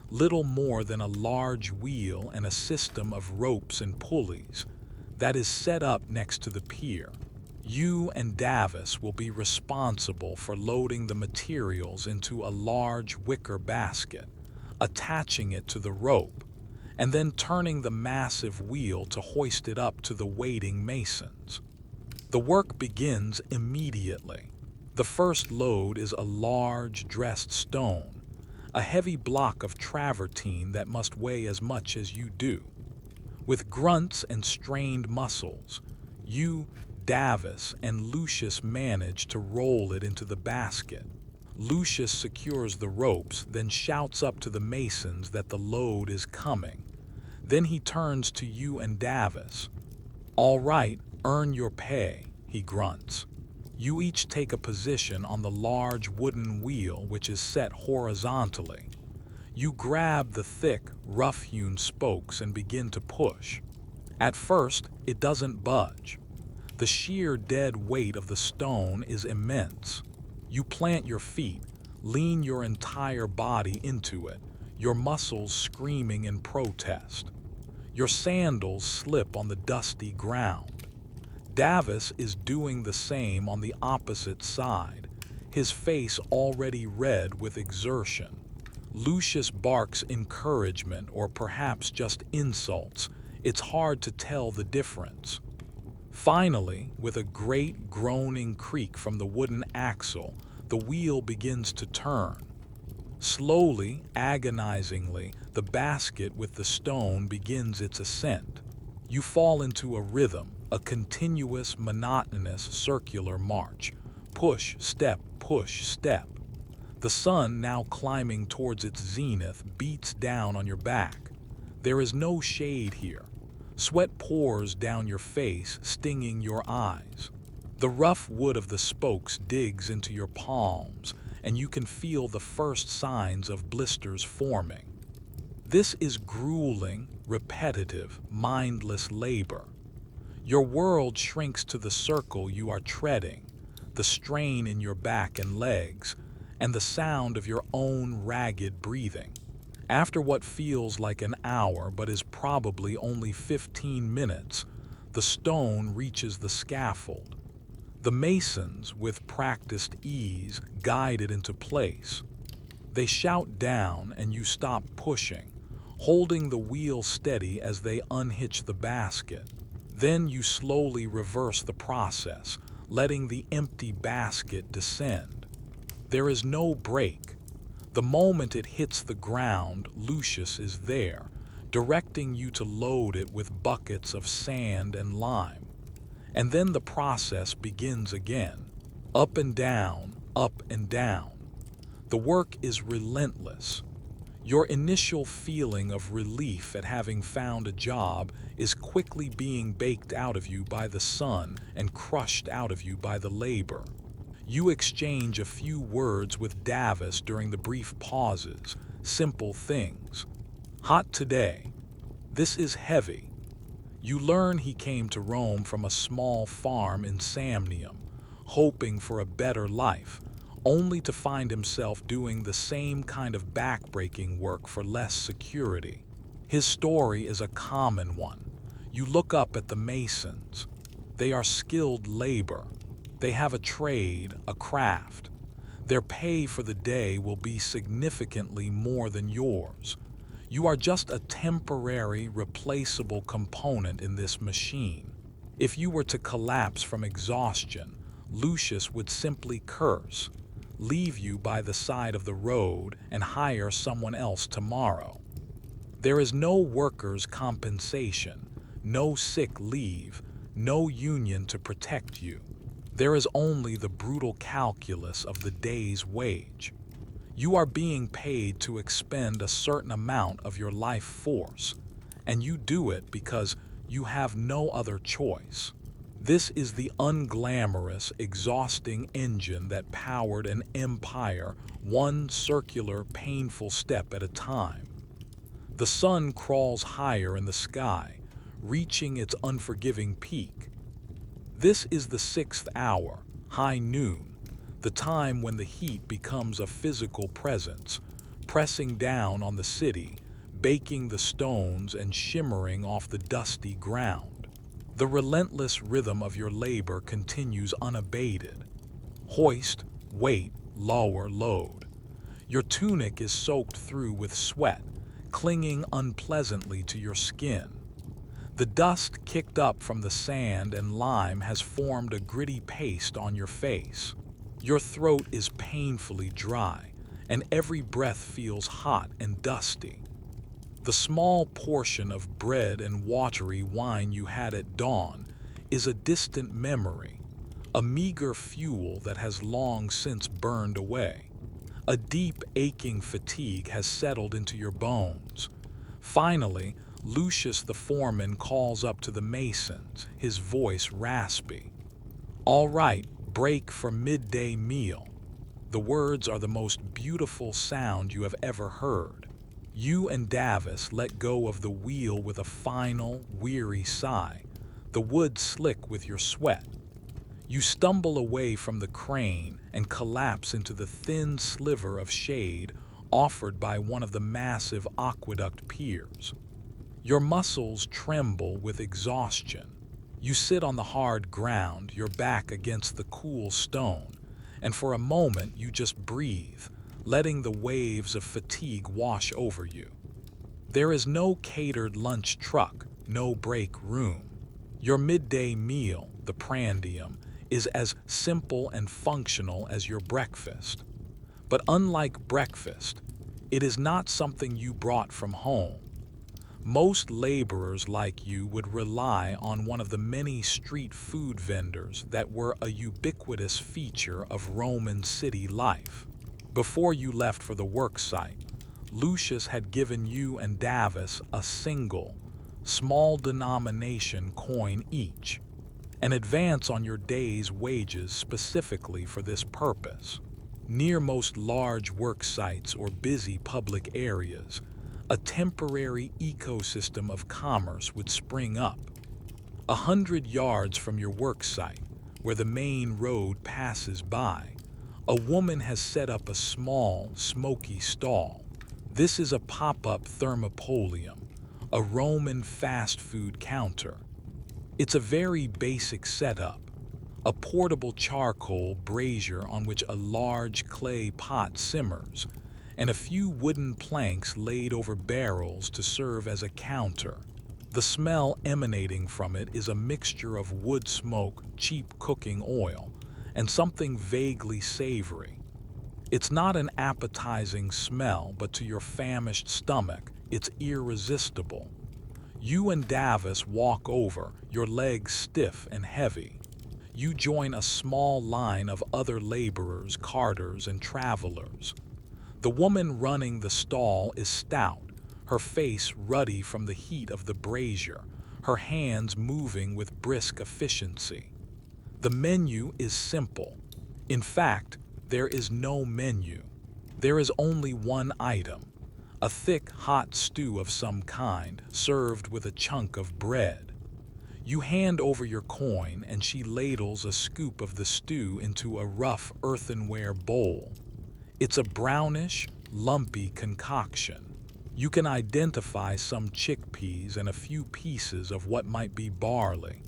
little more than a large wheel and a system of ropes and pulleys, that is set up next to the pier. You and Davis will be responsible for loading the materials into a large wicker basket, attaching it to the rope, and then turning the massive wheel to hoist it up to the waiting masons. The work begins immediately. The first load is a large dressed stone, a heavy block of travertine that must weigh as much as you do. With grunts and strained muscles, you, Davis, and Lucius manage to roll it into the basket. Lucius secures the ropes, then shouts up to the masons that the load is coming. Then he turns to you and Davis. "All right, earn your pay," he grunts. You each take a position on the large wooden wheel which is set horizontally. You grab the thick, rough-hewn spokes and begin to push. At first, it doesn't budge. The sheer dead weight of the stone is immense. You plant your feet, lean your entire body into it, your muscles screaming in protest. Your sandals slip on the dusty ground. Davis is doing the same on the opposite side, his face already red with exertion. Lucius barks encouragement or perhaps just insults. It's hard to tell the difference. Finally, with a great groaning creak from the wooden axle, the wheel begins to turn. Slowly, agonizingly, the basket with the stone begins its ascent. You fall into a rhythm, a continuous, monotonous, circular march. Push, step, push, step. The sun, now climbing towards its zenith, beats down on your back. There is no shade here. Sweat pours down your face, stinging your eyes. The rough wood of the spokes digs into your palms, and you can feel the first signs of blisters forming. This is grueling, repetitive, mindless labor. Your world shrinks to the circle you are treading, the strain in your back and legs, and the sound of your own ragged breathing. After what feels like an hour but is probably only 15 minutes, the stone reaches the scaffold. The masons, with practiced ease, guide it into place. They shout down and you stop pushing, holding the wheel steady as they unhitch the basket. Then you slowly reverse the process, letting the empty basket descend. There is no break. The moment it hits the ground, Lucius is there, directing you to load it with buckets of sand and lime. And then the process begins again. Up and down, up and down. The work is relentless. Your initial feeling of relief at having found a job is quickly being baked out of you by the sun and crushed out of you by the labor. You exchange a few words with Davis during the brief pauses, simple things. "Hot today. This is heavy." You learn he came to Rome from a small farm in Samnium, hoping for a better life, only to find himself doing the same kind of backbreaking work for less security. His story is a common one. You look up at the masons. They are skilled labor. They have a trade, a craft. Their pay for the day will be significantly more than yours. You are just a temporary, replaceable component in this machine. If you were to collapse from exhaustion, Lucius would simply curse, leave you by the side of the road, and hire someone else tomorrow. There is no workers' compensation, no sick leave, no union to protect you. There is only the brutal calculus of the day's wage. You are being paid to expend a certain amount of your life force, and you do it because you have no other choice. This is the unglamorous, exhausting engine that powered an empire, one circular, painful step at a time. The sun crawls higher in the sky, reaching its unforgiving peak. This is the 6th hour, high noon, the time when the heat becomes a physical presence, pressing down on the city, baking the stones and shimmering off the dusty ground. The relentless rhythm of your labor continues unabated. Hoist, weight, lower, load. Your tunic is soaked through with sweat, clinging unpleasantly to your skin. The dust kicked up from the sand and lime has formed a gritty paste on your face. Your throat is painfully dry, and every breath feels hot and dusty. The small portion of bread and watery wine you had at dawn is a distant memory, a meager fuel that has long since burned away. A deep, aching fatigue has settled into your bones. Finally, Lucius the foreman calls up to the masons, his voice raspy. "All right, break for midday meal." The words are the most beautiful sound you have ever heard. You and Davis let go of the wheel with a final, weary sigh, the wood slick with your sweat. You stumble away from the crane and collapse into the thin sliver of shade offered by one of the massive aqueduct piers. Your muscles tremble with exhaustion. You sit on the hard ground, your back against the cool stone, and for a moment you just breathe, letting the waves of fatigue wash over you. There is no catered lunch truck, no break room. Your midday meal, the prandium, is as simple and functional as your breakfast. But unlike breakfast, it is not something you brought from home. Most laborers like you would rely on one of the many street food vendors that were a ubiquitous feature of Roman city life. Before you left for the work site, Lucius had given you and Davis a single, small denomination coin each, an advance on your day's wages specifically for this purpose. Near most large work sites or busy public areas, a temporary ecosystem of commerce would spring up. 100 yards from your work site, where the main road passes by, a woman has set up a small, smoky stall. This is a pop-up thermopolium, a Roman fast food counter. It's a very basic setup, a portable charcoal brazier on which a large clay pot simmers, and a few wooden planks laid over barrels to serve as a counter. The smell emanating from it is a mixture of wood smoke, cheap cooking oil, and something vaguely savory. It's not an appetizing smell, but to your famished stomach, it's irresistible. You and Davis walk over, your legs stiff and heavy. You join a small line of other laborers, carters, and travelers. The woman running the stall is stout, her face ruddy from the heat of the brazier, her hands moving with brisk efficiency. The menu is simple. In fact, there is no menu. There is only one item, a thick, hot stew of some kind, served with a chunk of bread. You hand over your coin and she ladles a scoop of the stew into a rough earthenware bowl. It's a brownish, lumpy concoction. You can identify some chickpeas and a few pieces of what might be barley.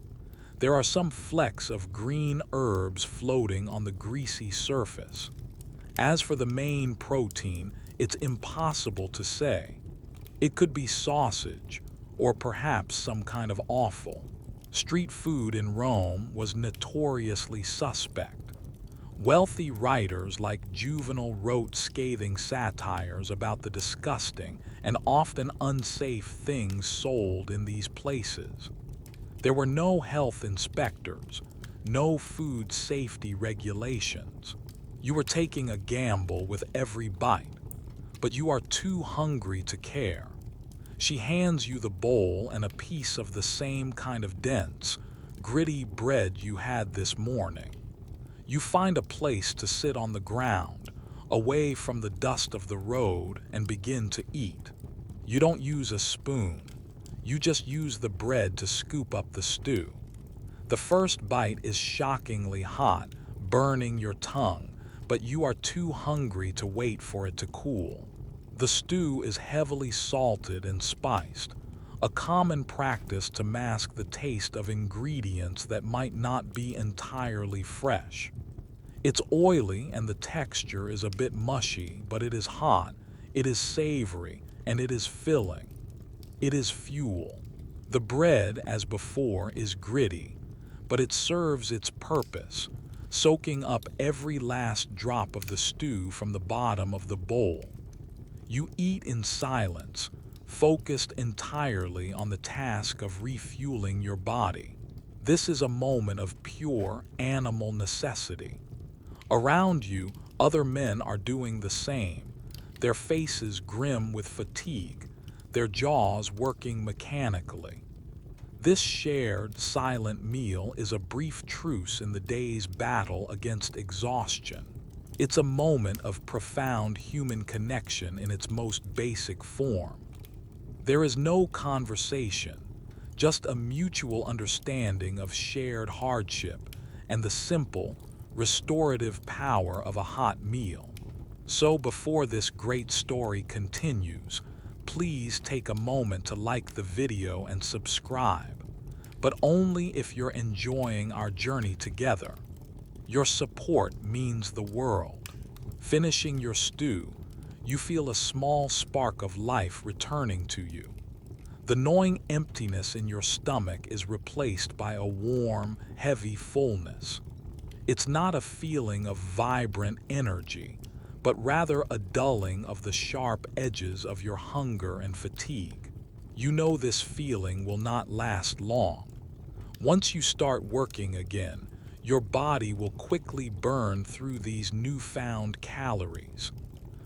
There are some flecks of green herbs floating on the greasy surface. As for the main protein, it's impossible to say. It could be sausage, or perhaps some kind of offal. Street food in Rome was notoriously suspect. Wealthy writers like Juvenal wrote scathing satires about the disgusting and often unsafe things sold in these places. There were no health inspectors, no food safety regulations. You were taking a gamble with every bite, but you are too hungry to care. She hands you the bowl and a piece of the same kind of dense, gritty bread you had this morning. You find a place to sit on the ground, away from the dust of the road, and begin to eat. You don't use a spoon. You just use the bread to scoop up the stew. The first bite is shockingly hot, burning your tongue, but you are too hungry to wait for it to cool. The stew is heavily salted and spiced, a common practice to mask the taste of ingredients that might not be entirely fresh. It's oily and the texture is a bit mushy, but it is hot, it is savory, and it is filling. It is fuel. The bread, as before, is gritty, but it serves its purpose, soaking up every last drop of the stew from the bottom of the bowl. You eat in silence, focused entirely on the task of refueling your body. This is a moment of pure animal necessity. Around you, other men are doing the same, their faces grim with fatigue, their jaws working mechanically. This shared, silent meal is a brief truce in the day's battle against exhaustion. It's a moment of profound human connection in its most basic form. There is no conversation, just a mutual understanding of shared hardship and the simple, restorative power of a hot meal. So before this great story continues, please take a moment to like the video and subscribe, but only if you're enjoying our journey together. Your support means the world. Finishing your stew, you feel a small spark of life returning to you. The gnawing emptiness in your stomach is replaced by a warm, heavy fullness. It's not a feeling of vibrant energy, but rather a dulling of the sharp edges of your hunger and fatigue. You know this feeling will not last long. Once you start working again, your body will quickly burn through these newfound calories.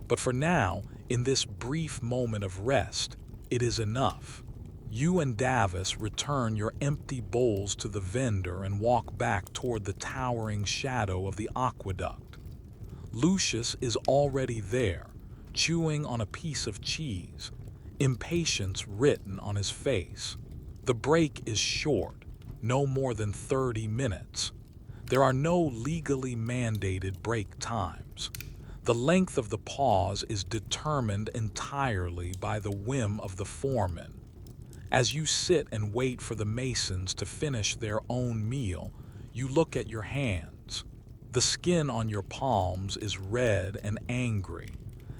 But for now, in this brief moment of rest, it is enough. You and Davis return your empty bowls to the vendor and walk back toward the towering shadow of the aqueduct. Lucius is already there, chewing on a piece of cheese, impatience written on his face. The break is short, no more than 30 minutes. There are no legally mandated break times. The length of the pause is determined entirely by the whim of the foreman. As you sit and wait for the masons to finish their own meal, you look at your hands. The skin on your palms is red and angry,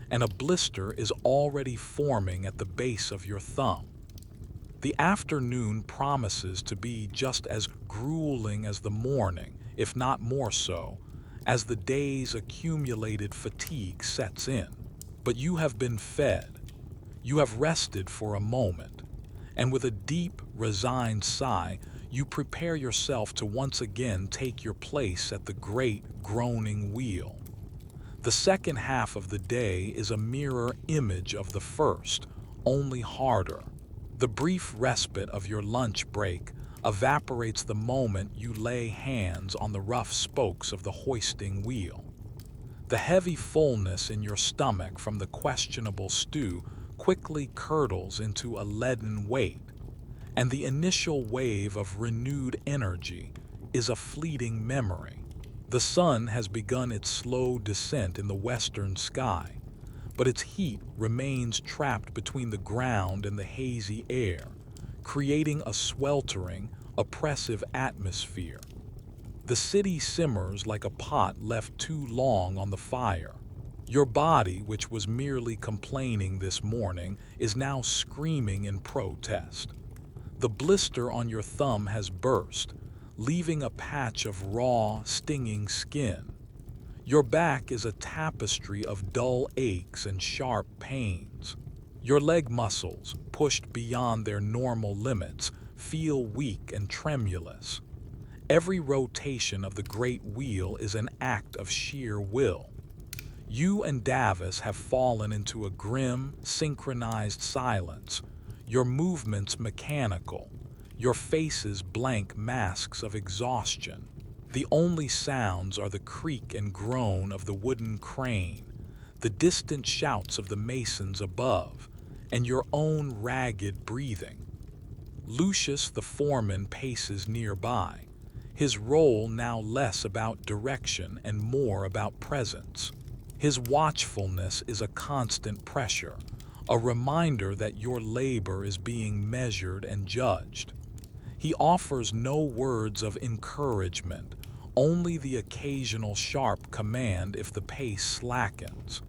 and a blister is already forming at the base of your thumb. The afternoon promises to be just as grueling as the morning, if not more so, as the day's accumulated fatigue sets in. But you have been fed. You have rested for a moment, and with a deep, resigned sigh, you prepare yourself to once again take your place at the great, groaning wheel. The second half of the day is a mirror image of the first, only harder. The brief respite of your lunch break evaporates the moment you lay hands on the rough spokes of the hoisting wheel. The heavy fullness in your stomach from the questionable stew quickly curdles into a leaden weight, and the initial wave of renewed energy is a fleeting memory. The sun has begun its slow descent in the western sky, but its heat remains trapped between the ground and the hazy air, creating a sweltering, oppressive atmosphere. The city simmers like a pot left too long on the fire. Your body, which was merely complaining this morning, is now screaming in protest. The blister on your thumb has burst, leaving a patch of raw, stinging skin. Your back is a tapestry of dull aches and sharp pains. Your leg muscles, pushed beyond their normal limits, feel weak and tremulous. Every rotation of the great wheel is an act of sheer will. You and Davis have fallen into a grim, synchronized silence, your movements mechanical, your faces blank masks of exhaustion. The only sounds are the creak and groan of the wooden crane, the distant shouts of the masons above, and your own ragged breathing. Lucius the foreman paces nearby, his role now less about direction and more about presence. His watchfulness is a constant pressure, a reminder that your labor is being measured and judged. He offers no words of encouragement, only the occasional sharp command if the pace slackens.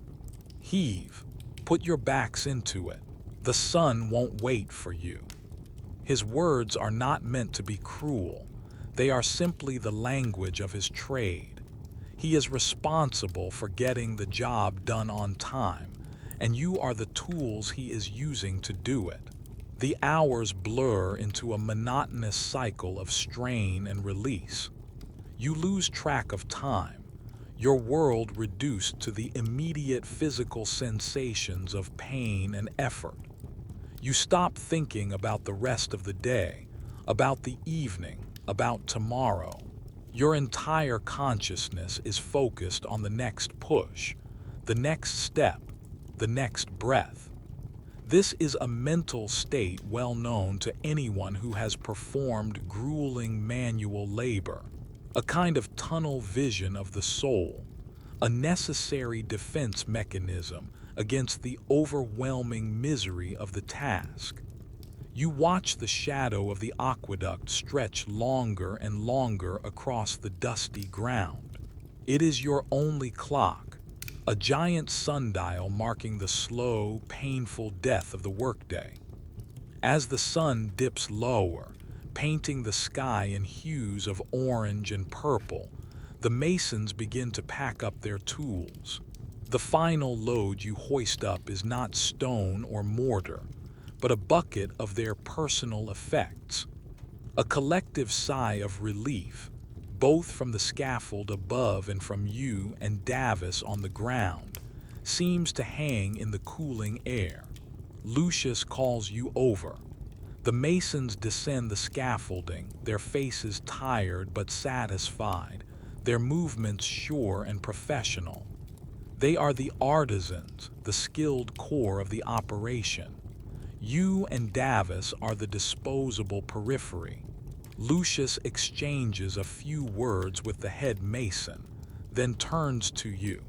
Heave, put your backs into it. The sun won't wait for you. His words are not meant to be cruel. They are simply the language of his trade. He is responsible for getting the job done on time, and you are the tools he is using to do it. The hours blur into a monotonous cycle of strain and release. You lose track of time, your world reduced to the immediate physical sensations of pain and effort. You stop thinking about the rest of the day, about the evening, about tomorrow. Your entire consciousness is focused on the next push, the next step, the next breath. This is a mental state well known to anyone who has performed grueling manual labor, a kind of tunnel vision of the soul, a necessary defense mechanism against the overwhelming misery of the task. You watch the shadow of the aqueduct stretch longer and longer across the dusty ground. It is your only clock, a giant sundial marking the slow, painful death of the workday. As the sun dips lower, painting the sky in hues of orange and purple, the masons begin to pack up their tools. The final load you hoist up is not stone or mortar, but a bucket of their personal effects. A collective sigh of relief, both from the scaffold above and from you and Davis on the ground, seems to hang in the cooling air. Lucius calls you over. The masons descend the scaffolding, their faces tired but satisfied, their movements sure and professional. They are the artisans, the skilled core of the operation. You and Davis are the disposable periphery. Lucius exchanges a few words with the head mason, then turns to you.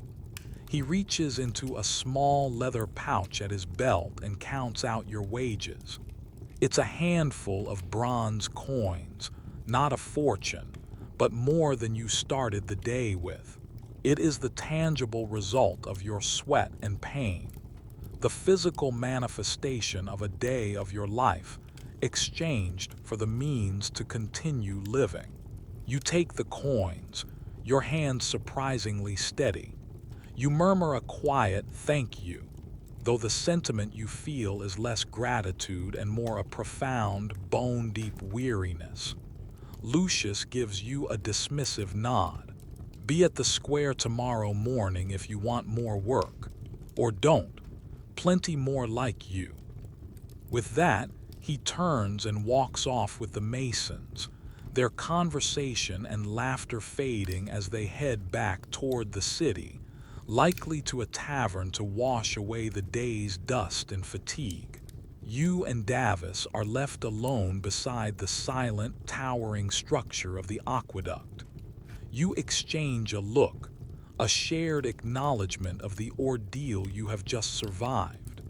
He reaches into a small leather pouch at his belt and counts out your wages. It's a handful of bronze coins, not a fortune, but more than you started the day with. It is the tangible result of your sweat and pain, the physical manifestation of a day of your life, exchanged for the means to continue living. You take the coins, your hand surprisingly steady. You murmur a quiet thank you, though the sentiment you feel is less gratitude and more a profound, bone-deep weariness. Lucius gives you a dismissive nod. Be at the square tomorrow morning if you want more work. Or don't. Plenty more like you. With that, he turns and walks off with the masons, their conversation and laughter fading as they head back toward the city, likely to a tavern to wash away the day's dust and fatigue. You and Davis are left alone beside the silent, towering structure of the aqueduct. You exchange a look, a shared acknowledgement of the ordeal you have just survived.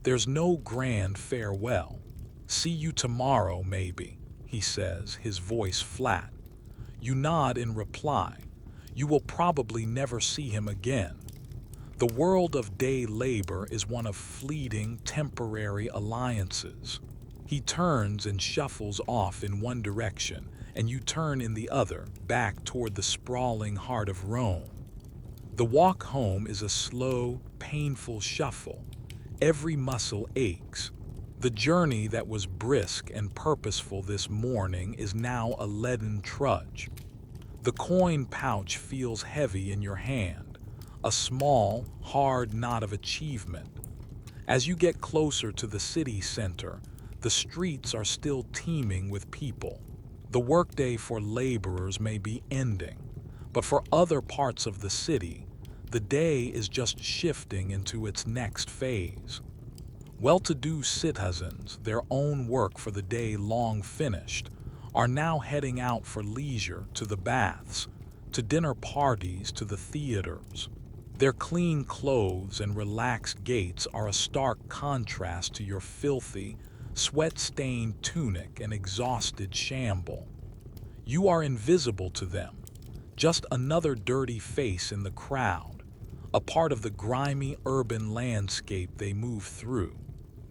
There's no grand farewell. See you tomorrow, maybe, he says, his voice flat. You nod in reply. You will probably never see him again. The world of day labor is one of fleeting, temporary alliances. He turns and shuffles off in one direction, and you turn in the other, back toward the sprawling heart of Rome. The walk home is a slow, painful shuffle. Every muscle aches. The journey that was brisk and purposeful this morning is now a leaden trudge. The coin pouch feels heavy in your hand, a small, hard knot of achievement. As you get closer to the city center, the streets are still teeming with people. The workday for laborers may be ending, but for other parts of the city, the day is just shifting into its next phase. Well-to-do citizens, their own work for the day long finished, are now heading out for leisure to the baths, to dinner parties, to the theaters. Their clean clothes and relaxed gaits are a stark contrast to your filthy, sweat-stained tunic and exhausted shamble. You are invisible to them, just another dirty face in the crowd, a part of the grimy urban landscape they move through.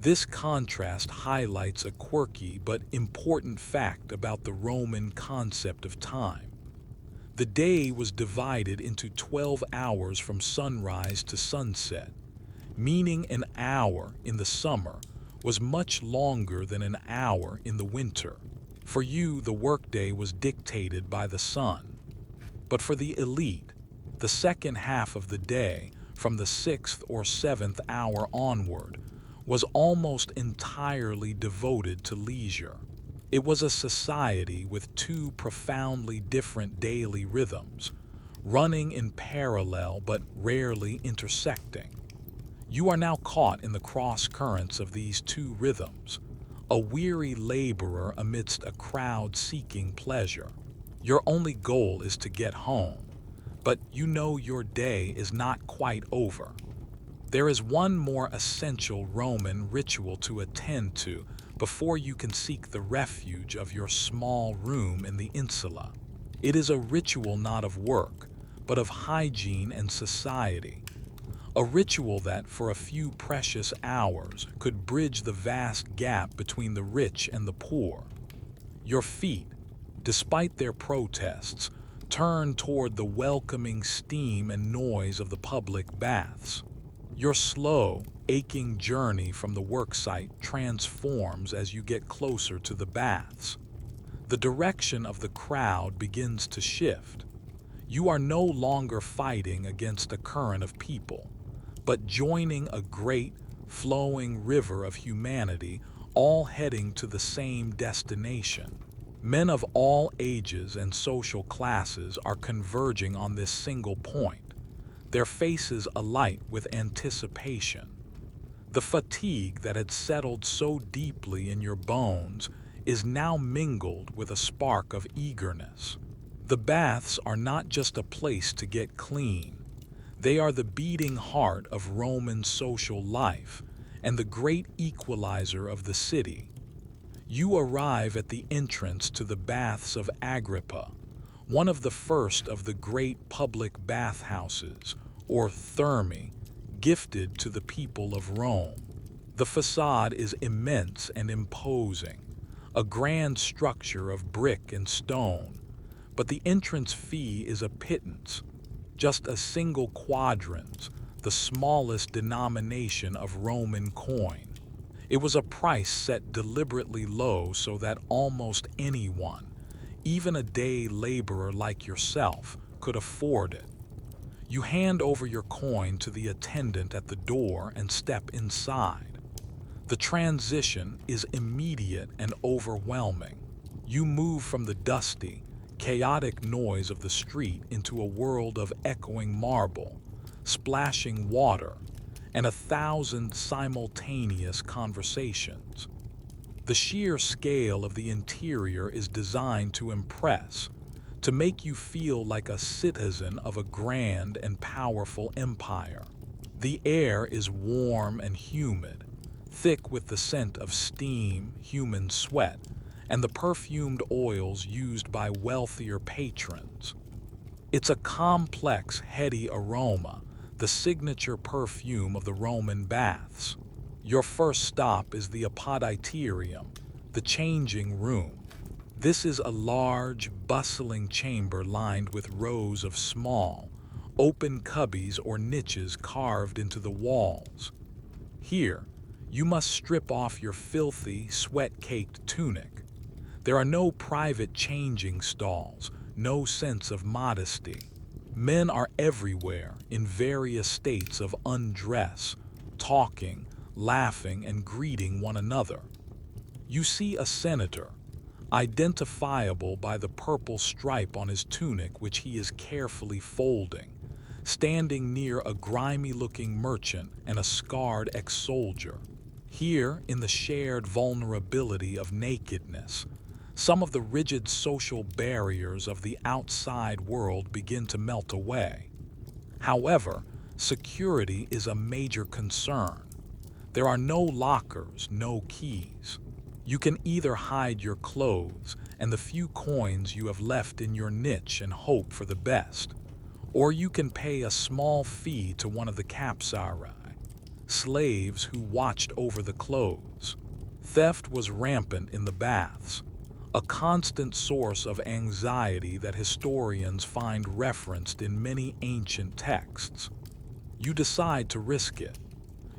This contrast highlights a quirky but important fact about the Roman concept of time. The day was divided into 12 hours from sunrise to sunset, meaning an hour in the summer was much longer than an hour in the winter. For you, the workday was dictated by the sun. But for the elite, the second half of the day, from the 6th or 7th hour onward, was almost entirely devoted to leisure. It was a society with two profoundly different daily rhythms, running in parallel but rarely intersecting. You are now caught in the cross currents of these two rhythms, a weary laborer amidst a crowd seeking pleasure. Your only goal is to get home, but you know your day is not quite over. There is one more essential Roman ritual to attend to before you can seek the refuge of your small room in the insula. It is a ritual not of work, but of hygiene and society. A ritual that, for a few precious hours, could bridge the vast gap between the rich and the poor. Your feet, despite their protests, turn toward the welcoming steam and noise of the public baths. Your slow, aching journey from the worksite transforms as you get closer to the baths. The direction of the crowd begins to shift. You are no longer fighting against a current of people, but joining a great, flowing river of humanity, all heading to the same destination. Men of all ages and social classes are converging on this single point, their faces alight with anticipation. The fatigue that had settled so deeply in your bones is now mingled with a spark of eagerness. The baths are not just a place to get clean. They are the beating heart of Roman social life and the great equalizer of the city. You arrive at the entrance to the Baths of Agrippa, one of the first of the great public bathhouses, or thermae, gifted to the people of Rome. The facade is immense and imposing, a grand structure of brick and stone, but the entrance fee is a pittance, just a single quadrans, the smallest denomination of Roman coin. It was a price set deliberately low so that almost anyone, even a day laborer like yourself, could afford it. You hand over your coin to the attendant at the door and step inside. The transition is immediate and overwhelming. You move from the dusty, chaotic noise of the street into a world of echoing marble, splashing water, and 1,000 simultaneous conversations. The sheer scale of the interior is designed to impress, to make you feel like a citizen of a grand and powerful empire. The air is warm and humid, thick with the scent of steam, human sweat, and the perfumed oils used by wealthier patrons. It's a complex, heady aroma, the signature perfume of the Roman baths. Your first stop is the apoditerium, the changing room. This is a large, bustling chamber lined with rows of small, open cubbies or niches carved into the walls. Here, you must strip off your filthy, sweat-caked tunic. There are no private changing stalls, no sense of modesty. Men are everywhere in various states of undress, talking, laughing, and greeting one another. You see a senator, identifiable by the purple stripe on his tunic which he is carefully folding, standing near a grimy-looking merchant and a scarred ex-soldier. Here, in the shared vulnerability of nakedness, some of the rigid social barriers of the outside world begin to melt away. However, security is a major concern. There are no lockers, no keys. You can either hide your clothes and the few coins you have left in your niche and hope for the best, or you can pay a small fee to one of the capsarii, slaves who watched over the clothes. Theft was rampant in the baths, a constant source of anxiety that historians find referenced in many ancient texts. You decide to risk it.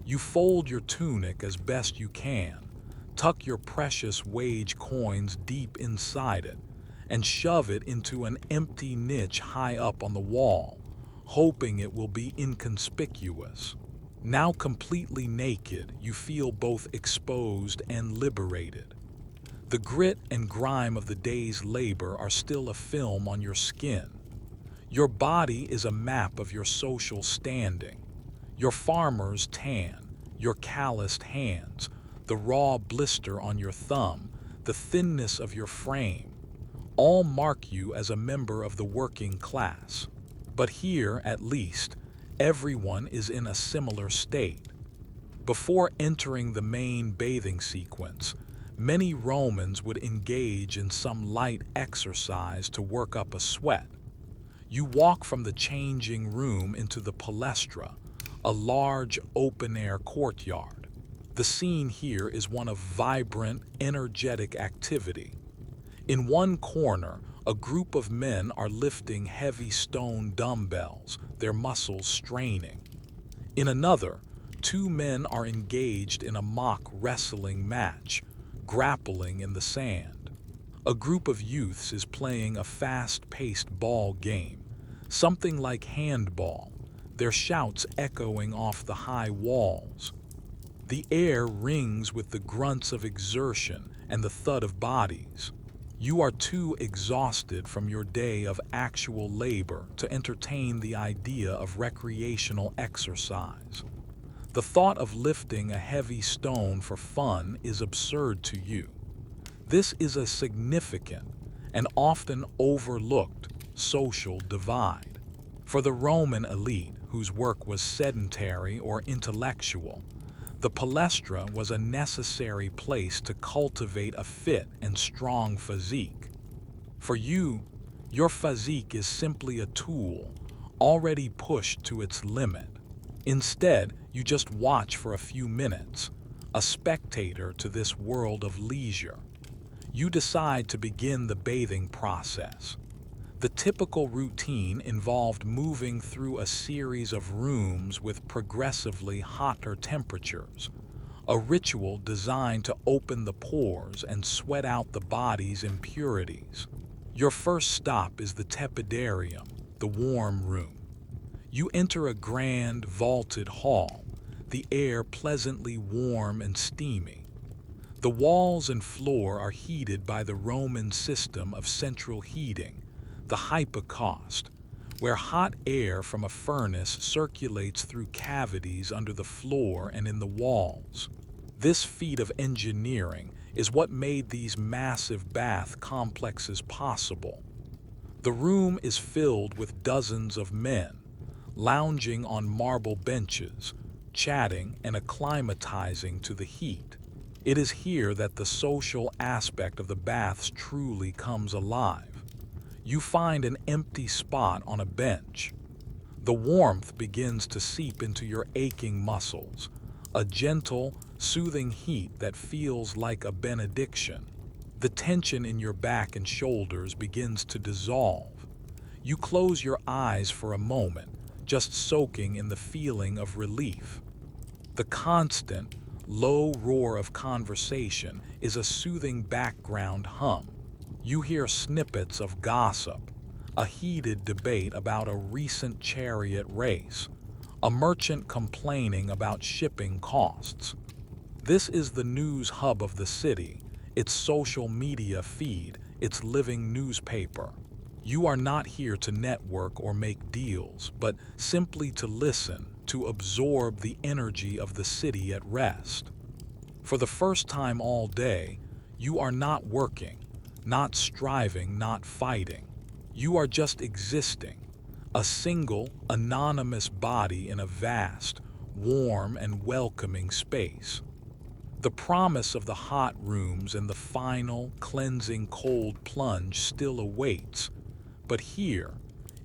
You fold your tunic as best you can, tuck your precious wage coins deep inside it, and shove it into an empty niche high up on the wall, hoping it will be inconspicuous. Now completely naked, you feel both exposed and liberated. The grit and grime of the day's labor are still a film on your skin. Your body is a map of your social standing. Your farmer's tan, your calloused hands, the raw blister on your thumb, the thinness of your frame, all mark you as a member of the working class. But here, at least, everyone is in a similar state. Before entering the main bathing sequence, many Romans would engage in some light exercise to work up a sweat. You walk from the changing room into the palestra, a large open-air courtyard. The scene here is one of vibrant, energetic activity. In one corner, a group of men are lifting heavy stone dumbbells, their muscles straining. In another, two men are engaged in a mock wrestling match, grappling in the sand. A group of youths is playing a fast-paced ball game, something like handball, their shouts echoing off the high walls. The air rings with the grunts of exertion and the thud of bodies. You are too exhausted from your day of actual labor to entertain the idea of recreational exercise. The thought of lifting a heavy stone for fun is absurd to you. This is a significant and often overlooked social divide. For the Roman elite, whose work was sedentary or intellectual, the palestra was a necessary place to cultivate a fit and strong physique. For you, your physique is simply a tool, already pushed to its limit. Instead, you just watch for a few minutes, a spectator to this world of leisure. You decide to begin the bathing process. The typical routine involved moving through a series of rooms with progressively hotter temperatures, a ritual designed to open the pores and sweat out the body's impurities. Your first stop is the tepidarium, the warm room. You enter a grand, vaulted hall, the air pleasantly warm and steamy. The walls and floor are heated by the Roman system of central heating, the hypocaust, where hot air from a furnace circulates through cavities under the floor and in the walls. This feat of engineering is what made these massive bath complexes possible. The room is filled with dozens of men, lounging on marble benches, chatting and acclimatizing to the heat. It is here that the social aspect of the baths truly comes alive. You find an empty spot on a bench. The warmth begins to seep into your aching muscles, a gentle, soothing heat that feels like a benediction. The tension in your back and shoulders begins to dissolve. You close your eyes for a moment, just soaking in the feeling of relief. The constant, low roar of conversation is a soothing background hum. You hear snippets of gossip, a heated debate about a recent chariot race, a merchant complaining about shipping costs. This is the news hub of the city, its social media feed, its living newspaper. You are not here to network or make deals, but simply to listen, to absorb the energy of the city at rest. For the first time all day, you are not working, not striving, not fighting. You are just existing, a single, anonymous body in a vast, warm, and welcoming space. The promise of the hot rooms and the final, cleansing cold plunge still awaits, but here,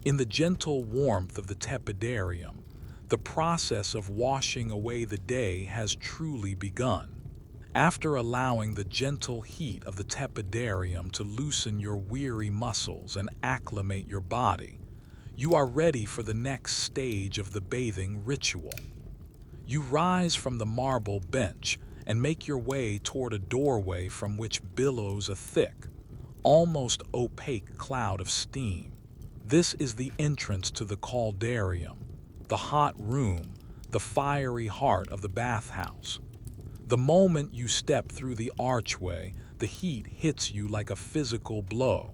in the gentle warmth of the tepidarium, the process of washing away the day has truly begun. After allowing the gentle heat of the tepidarium to loosen your weary muscles and acclimate your body, you are ready for the next stage of the bathing ritual. You rise from the marble bench and make your way toward a doorway from which billows a thick, almost opaque cloud of steam. This is the entrance to the caldarium, the hot room, the fiery heart of the bathhouse. The moment you step through the archway, the heat hits you like a physical blow.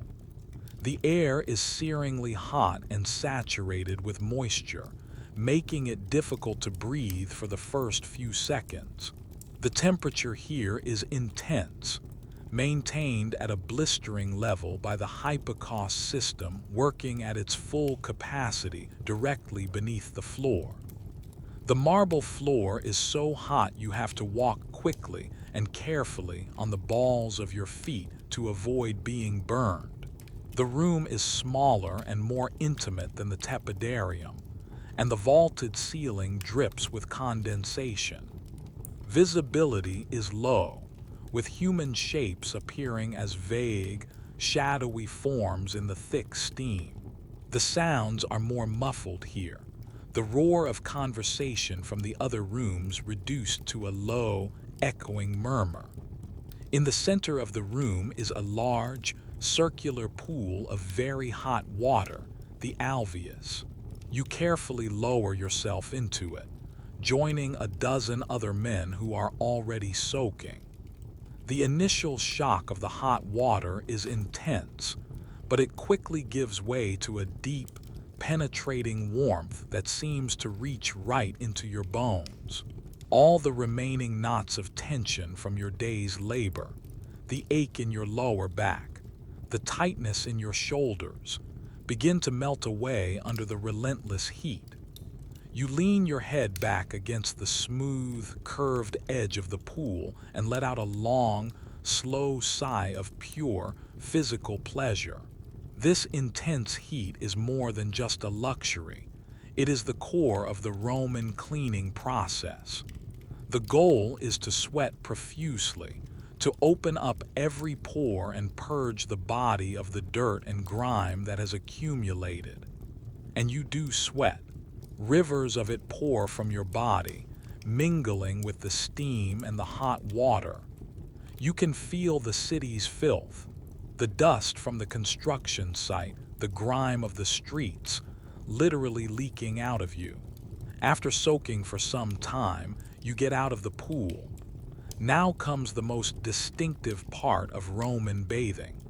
The air is searingly hot and saturated with moisture, making it difficult to breathe for the first few seconds. The temperature here is intense, maintained at a blistering level by the hypocaust system working at its full capacity directly beneath the floor. The marble floor is so hot you have to walk quickly and carefully on the balls of your feet to avoid being burned. The room is smaller and more intimate than the tepidarium, and the vaulted ceiling drips with condensation. Visibility is low, with human shapes appearing as vague, shadowy forms in the thick steam. The sounds are more muffled here, the roar of conversation from the other rooms reduced to a low, echoing murmur. In the center of the room is a large, circular pool of very hot water, the alveus. You carefully lower yourself into it, joining a dozen other men who are already soaking. The initial shock of the hot water is intense, but it quickly gives way to a deep, penetrating warmth that seems to reach right into your bones. All the remaining knots of tension from your day's labor, the ache in your lower back, the tightness in your shoulders, begin to melt away under the relentless heat. You lean your head back against the smooth, curved edge of the pool and let out a long, slow sigh of pure, physical pleasure. This intense heat is more than just a luxury. It is the core of the Roman cleaning process. The goal is to sweat profusely, to open up every pore and purge the body of the dirt and grime that has accumulated. And you do sweat. Rivers of it pour from your body, mingling with the steam and the hot water. You can feel the city's filth, the dust from the construction site, the grime of the streets, literally leaking out of you. After soaking for some time, you get out of the pool. Now comes the most distinctive part of Roman bathing.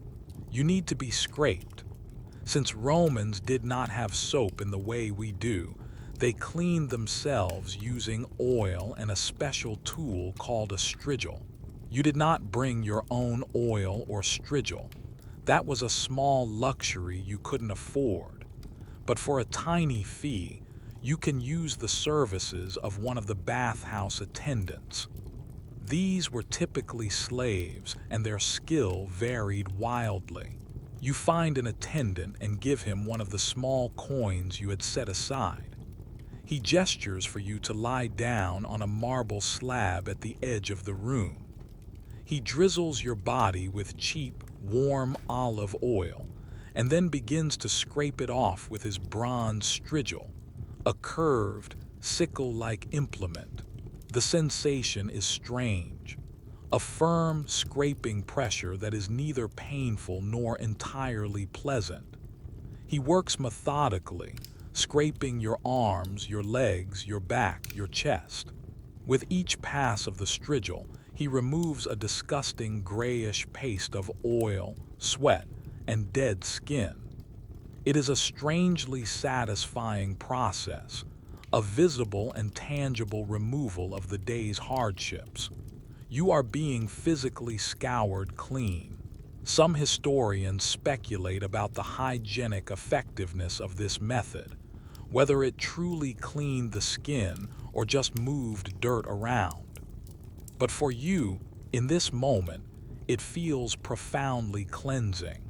You need to be scraped. Since Romans did not have soap in the way we do, they cleaned themselves using oil and a special tool called a strigil. You did not bring your own oil or strigil. That was a small luxury you couldn't afford. But for a tiny fee, you can use the services of one of the bathhouse attendants. These were typically slaves, and their skill varied wildly. You find an attendant and give him one of the small coins you had set aside. He gestures for you to lie down on a marble slab at the edge of the room. He drizzles your body with cheap, warm olive oil, and then begins to scrape it off with his bronze strigil, a curved, sickle-like implement. The sensation is strange, a firm, scraping pressure that is neither painful nor entirely pleasant. He works methodically, scraping your arms, your legs, your back, your chest. With each pass of the strigil, he removes a disgusting grayish paste of oil, sweat, and dead skin. It is a strangely satisfying process, a visible and tangible removal of the day's hardships. You are being physically scoured clean. Some historians speculate about the hygienic effectiveness of this method, whether it truly cleaned the skin or just moved dirt around. But for you, in this moment, it feels profoundly cleansing.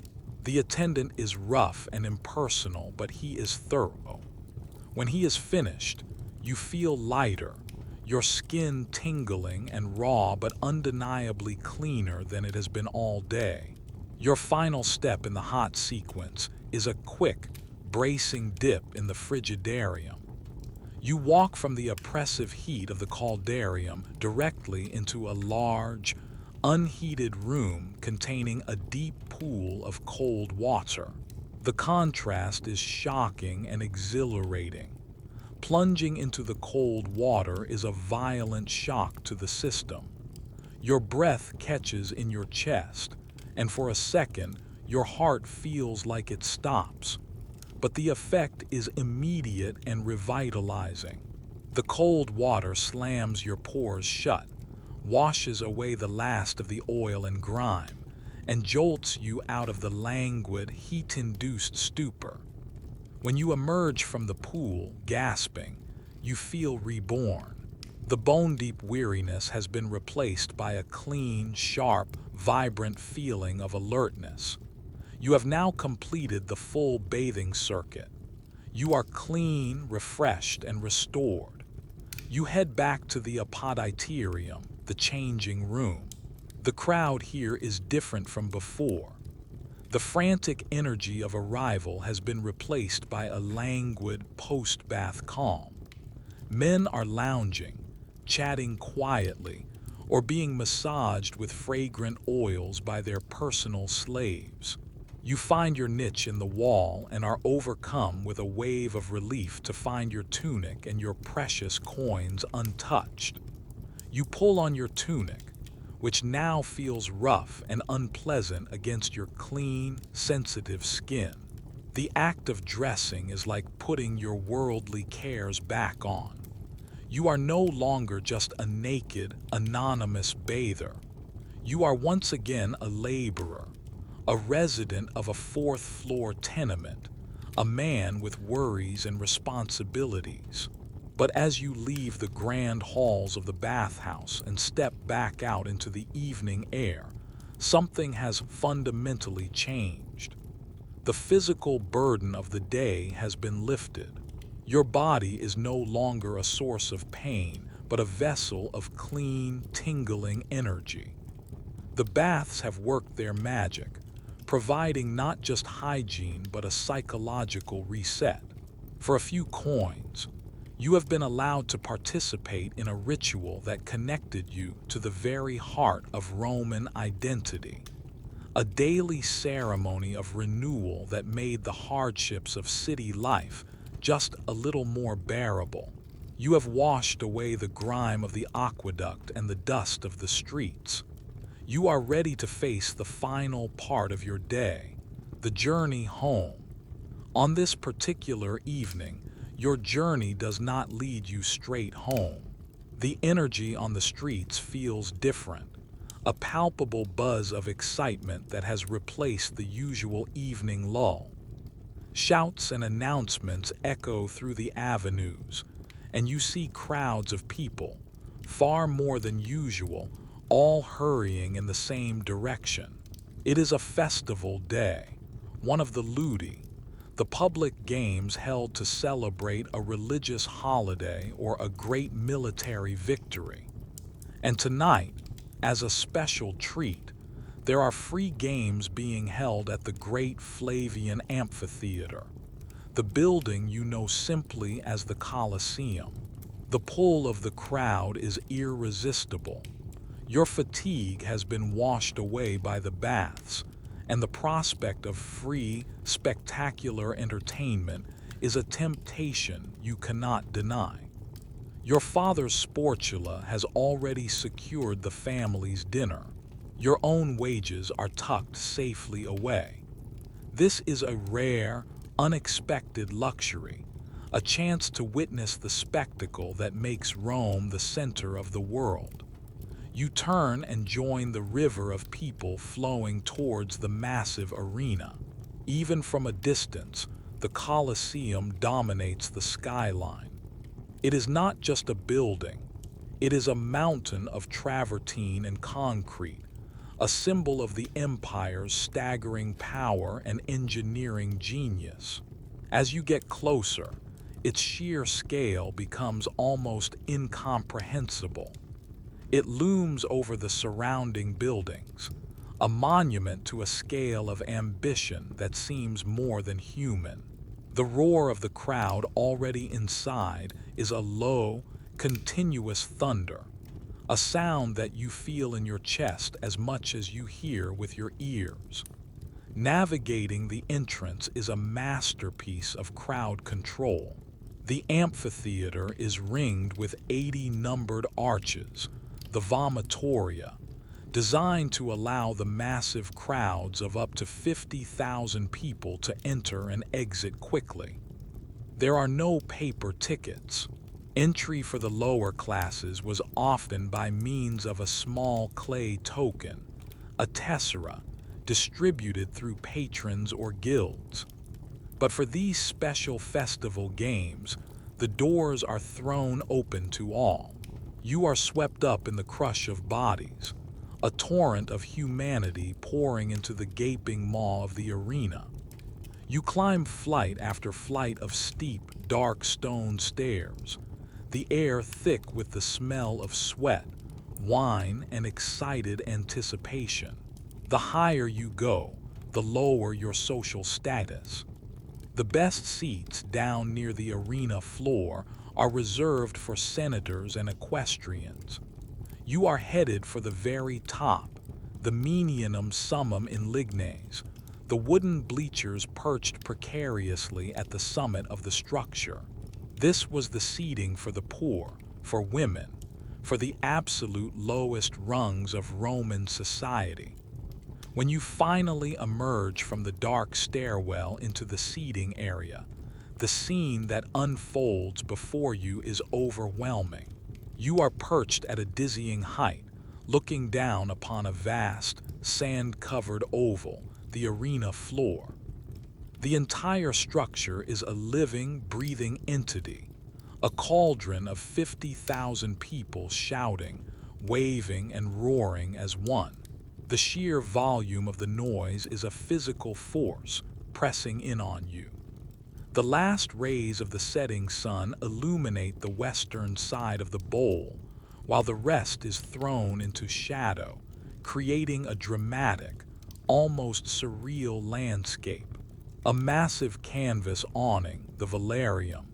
The attendant is rough and impersonal, but he is thorough. When he is finished, you feel lighter, your skin tingling and raw but undeniably cleaner than it has been all day. Your final step in the hot sequence is a quick, bracing dip in the frigidarium. You walk from the oppressive heat of the caldarium directly into a large, unheated room containing a deep pool of cold water. The contrast is shocking and exhilarating. Plunging into the cold water is a violent shock to the system. Your breath catches in your chest, and for a second, your heart feels like it stops. But the effect is immediate and revitalizing. The cold water slams your pores shut, washes away the last of the oil and grime, and jolts you out of the languid, heat-induced stupor. When you emerge from the pool, gasping, you feel reborn. The bone-deep weariness has been replaced by a clean, sharp, vibrant feeling of alertness. You have now completed the full bathing circuit. You are clean, refreshed, and restored. You head back to the apoditerium, the changing room. The crowd here is different from before. The frantic energy of arrival has been replaced by a languid post-bath calm. Men are lounging, chatting quietly, or being massaged with fragrant oils by their personal slaves. You find your niche in the wall and are overcome with a wave of relief to find your tunic and your precious coins untouched. You pull on your tunic, which now feels rough and unpleasant against your clean, sensitive skin. The act of dressing is like putting your worldly cares back on. You are no longer just a naked, anonymous bather. You are once again a laborer, a resident of a fourth-floor tenement, a man with worries and responsibilities. But as you leave the grand halls of the bathhouse and step back out into the evening air, something has fundamentally changed. The physical burden of the day has been lifted. Your body is no longer a source of pain, but a vessel of clean, tingling energy. The baths have worked their magic, providing not just hygiene but a psychological reset. For a few coins, you have been allowed to participate in a ritual that connected you to the very heart of Roman identity. A daily ceremony of renewal that made the hardships of city life just a little more bearable. You have washed away the grime of the aqueduct and the dust of the streets. You are ready to face the final part of your day, the journey home. On this particular evening, your journey does not lead you straight home. The energy on the streets feels different, a palpable buzz of excitement that has replaced the usual evening lull. Shouts and announcements echo through the avenues, and you see crowds of people, far more than usual, all hurrying in the same direction. It is a festival day, one of the ludi, the public games held to celebrate a religious holiday or a great military victory. And tonight, as a special treat, there are free games being held at the Great Flavian Amphitheater, the building you know simply as the Colosseum. The pull of the crowd is irresistible. Your fatigue has been washed away by the baths, and the prospect of free, spectacular entertainment is a temptation you cannot deny. Your father's sportula has already secured the family's dinner. Your own wages are tucked safely away. This is a rare, unexpected luxury, a chance to witness the spectacle that makes Rome the center of the world. You turn and join the river of people flowing towards the massive arena. Even from a distance, the Colosseum dominates the skyline. It is not just a building, it is a mountain of travertine and concrete, a symbol of the empire's staggering power and engineering genius. As you get closer, its sheer scale becomes almost incomprehensible. It looms over the surrounding buildings, a monument to a scale of ambition that seems more than human. The roar of the crowd already inside is a low, continuous thunder, a sound that you feel in your chest as much as you hear with your ears. Navigating the entrance is a masterpiece of crowd control. The amphitheater is ringed with 80 numbered arches, the vomitoria, designed to allow the massive crowds of up to 50,000 people to enter and exit quickly. There are no paper tickets. Entry for the lower classes was often by means of a small clay token, a tessera, distributed through patrons or guilds. But for these special festival games, the doors are thrown open to all. You are swept up in the crush of bodies, a torrent of humanity pouring into the gaping maw of the arena. You climb flight after flight of steep, dark stone stairs, the air thick with the smell of sweat, wine, and excited anticipation. The higher you go, the lower your social status. The best seats down near the arena floor are reserved for senators and equestrians. You are headed for the very top, the menianum summum in lignes, the wooden bleachers perched precariously at the summit of the structure. This was the seating for the poor, for women, for the absolute lowest rungs of Roman society. When you finally emerge from the dark stairwell into the seating area, the scene that unfolds before you is overwhelming. You are perched at a dizzying height, looking down upon a vast, sand-covered oval, the arena floor. The entire structure is a living, breathing entity, a cauldron of 50,000 people shouting, waving, and roaring as one. The sheer volume of the noise is a physical force pressing in on you. The last rays of the setting sun illuminate the western side of the bowl, while the rest is thrown into shadow, creating a dramatic, almost surreal landscape. A massive canvas awning, the velarium,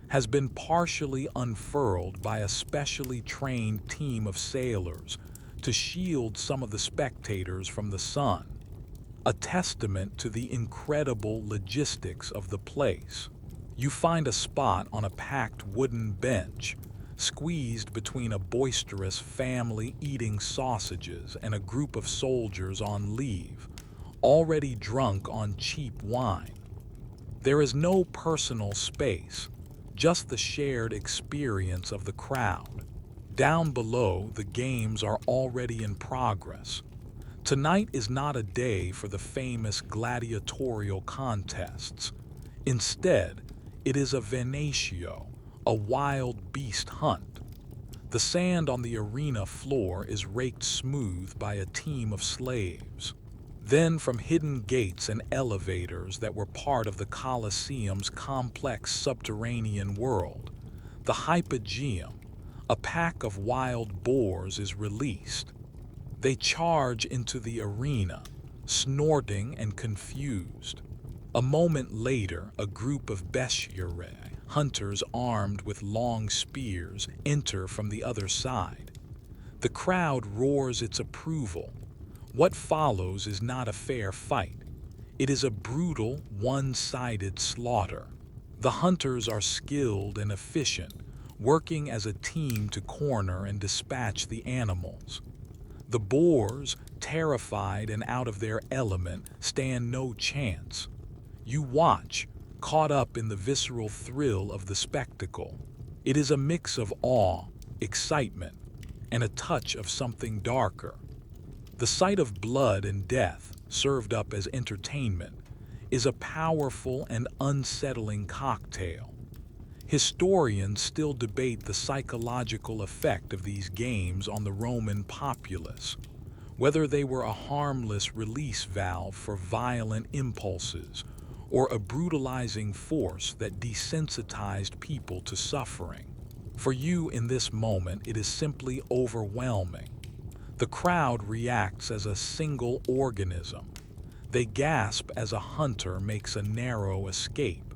has been partially unfurled by a specially trained team of sailors to shield some of the spectators from the sun, a testament to the incredible logistics of the place. You find a spot on a packed wooden bench, squeezed between a boisterous family eating sausages and a group of soldiers on leave, already drunk on cheap wine. There is no personal space, just the shared experience of the crowd. Down below, the games are already in progress. Tonight is not a day for the famous gladiatorial contests. Instead, it is a venatio, a wild beast hunt. The sand on the arena floor is raked smooth by a team of slaves. Then, from hidden gates and elevators that were part of the Colosseum's complex subterranean world, the hypogeum, a pack of wild boars, is released. They charge into the arena, snorting and confused. A moment later, a group of bestiarii, hunters armed with long spears, enter from the other side. The crowd roars its approval. What follows is not a fair fight. It is a brutal, one-sided slaughter. The hunters are skilled and efficient, working as a team to corner and dispatch the animals. The boars, terrified and out of their element, stand no chance. You watch, caught up in the visceral thrill of the spectacle. It is a mix of awe, excitement, and a touch of something darker. The sight of blood and death, served up as entertainment, is a powerful and unsettling cocktail. Historians still debate the psychological effect of these games on the Roman populace, whether they were a harmless release valve for violent impulses or a brutalizing force that desensitized people to suffering. For you in this moment, it is simply overwhelming. The crowd reacts as a single organism. They gasp as a hunter makes a narrow escape.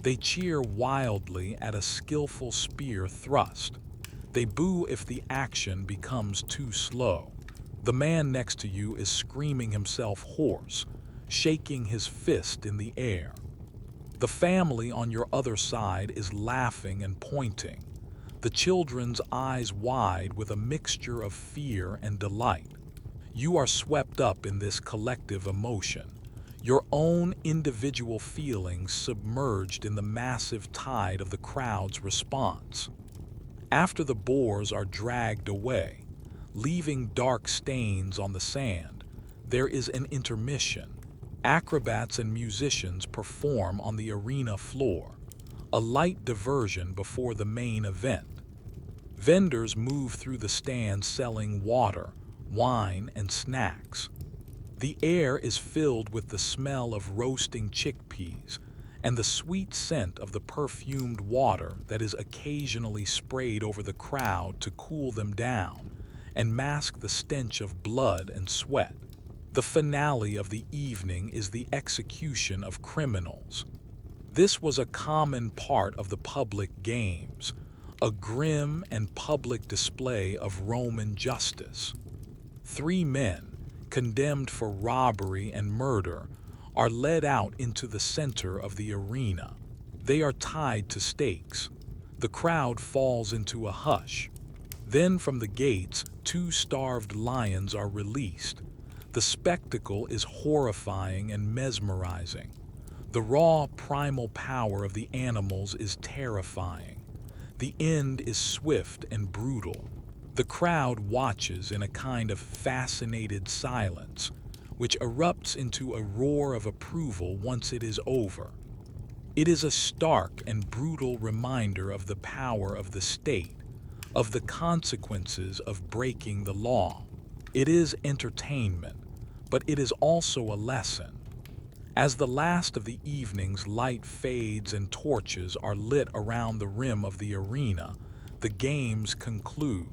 They cheer wildly at a skillful spear thrust. They boo if the action becomes too slow. The man next to you is screaming himself hoarse, shaking his fist in the air. The family on your other side is laughing and pointing, the children's eyes wide with a mixture of fear and delight. You are swept up in this collective emotion, your own individual feelings submerged in the massive tide of the crowd's response. After the boars are dragged away, leaving dark stains on the sand, there is an intermission. Acrobats and musicians perform on the arena floor, a light diversion before the main event. Vendors move through the stands selling water, wine, and snacks. The air is filled with the smell of roasting chickpeas and the sweet scent of the perfumed water that is occasionally sprayed over the crowd to cool them down and mask the stench of blood and sweat. The finale of the evening is the execution of criminals. This was a common part of the public games, a grim and public display of Roman justice. 3 men, condemned for robbery and murder, are led out into the center of the arena. They are tied to stakes. The crowd falls into a hush. Then from the gates, 2 starved lions are released. The spectacle is horrifying and mesmerizing. The raw, primal power of the animals is terrifying. The end is swift and brutal. The crowd watches in a kind of fascinated silence, which erupts into a roar of approval once it is over. It is a stark and brutal reminder of the power of the state, of the consequences of breaking the law. It is entertainment, but it is also a lesson. As the last of the evening's light fades and torches are lit around the rim of the arena, the games conclude.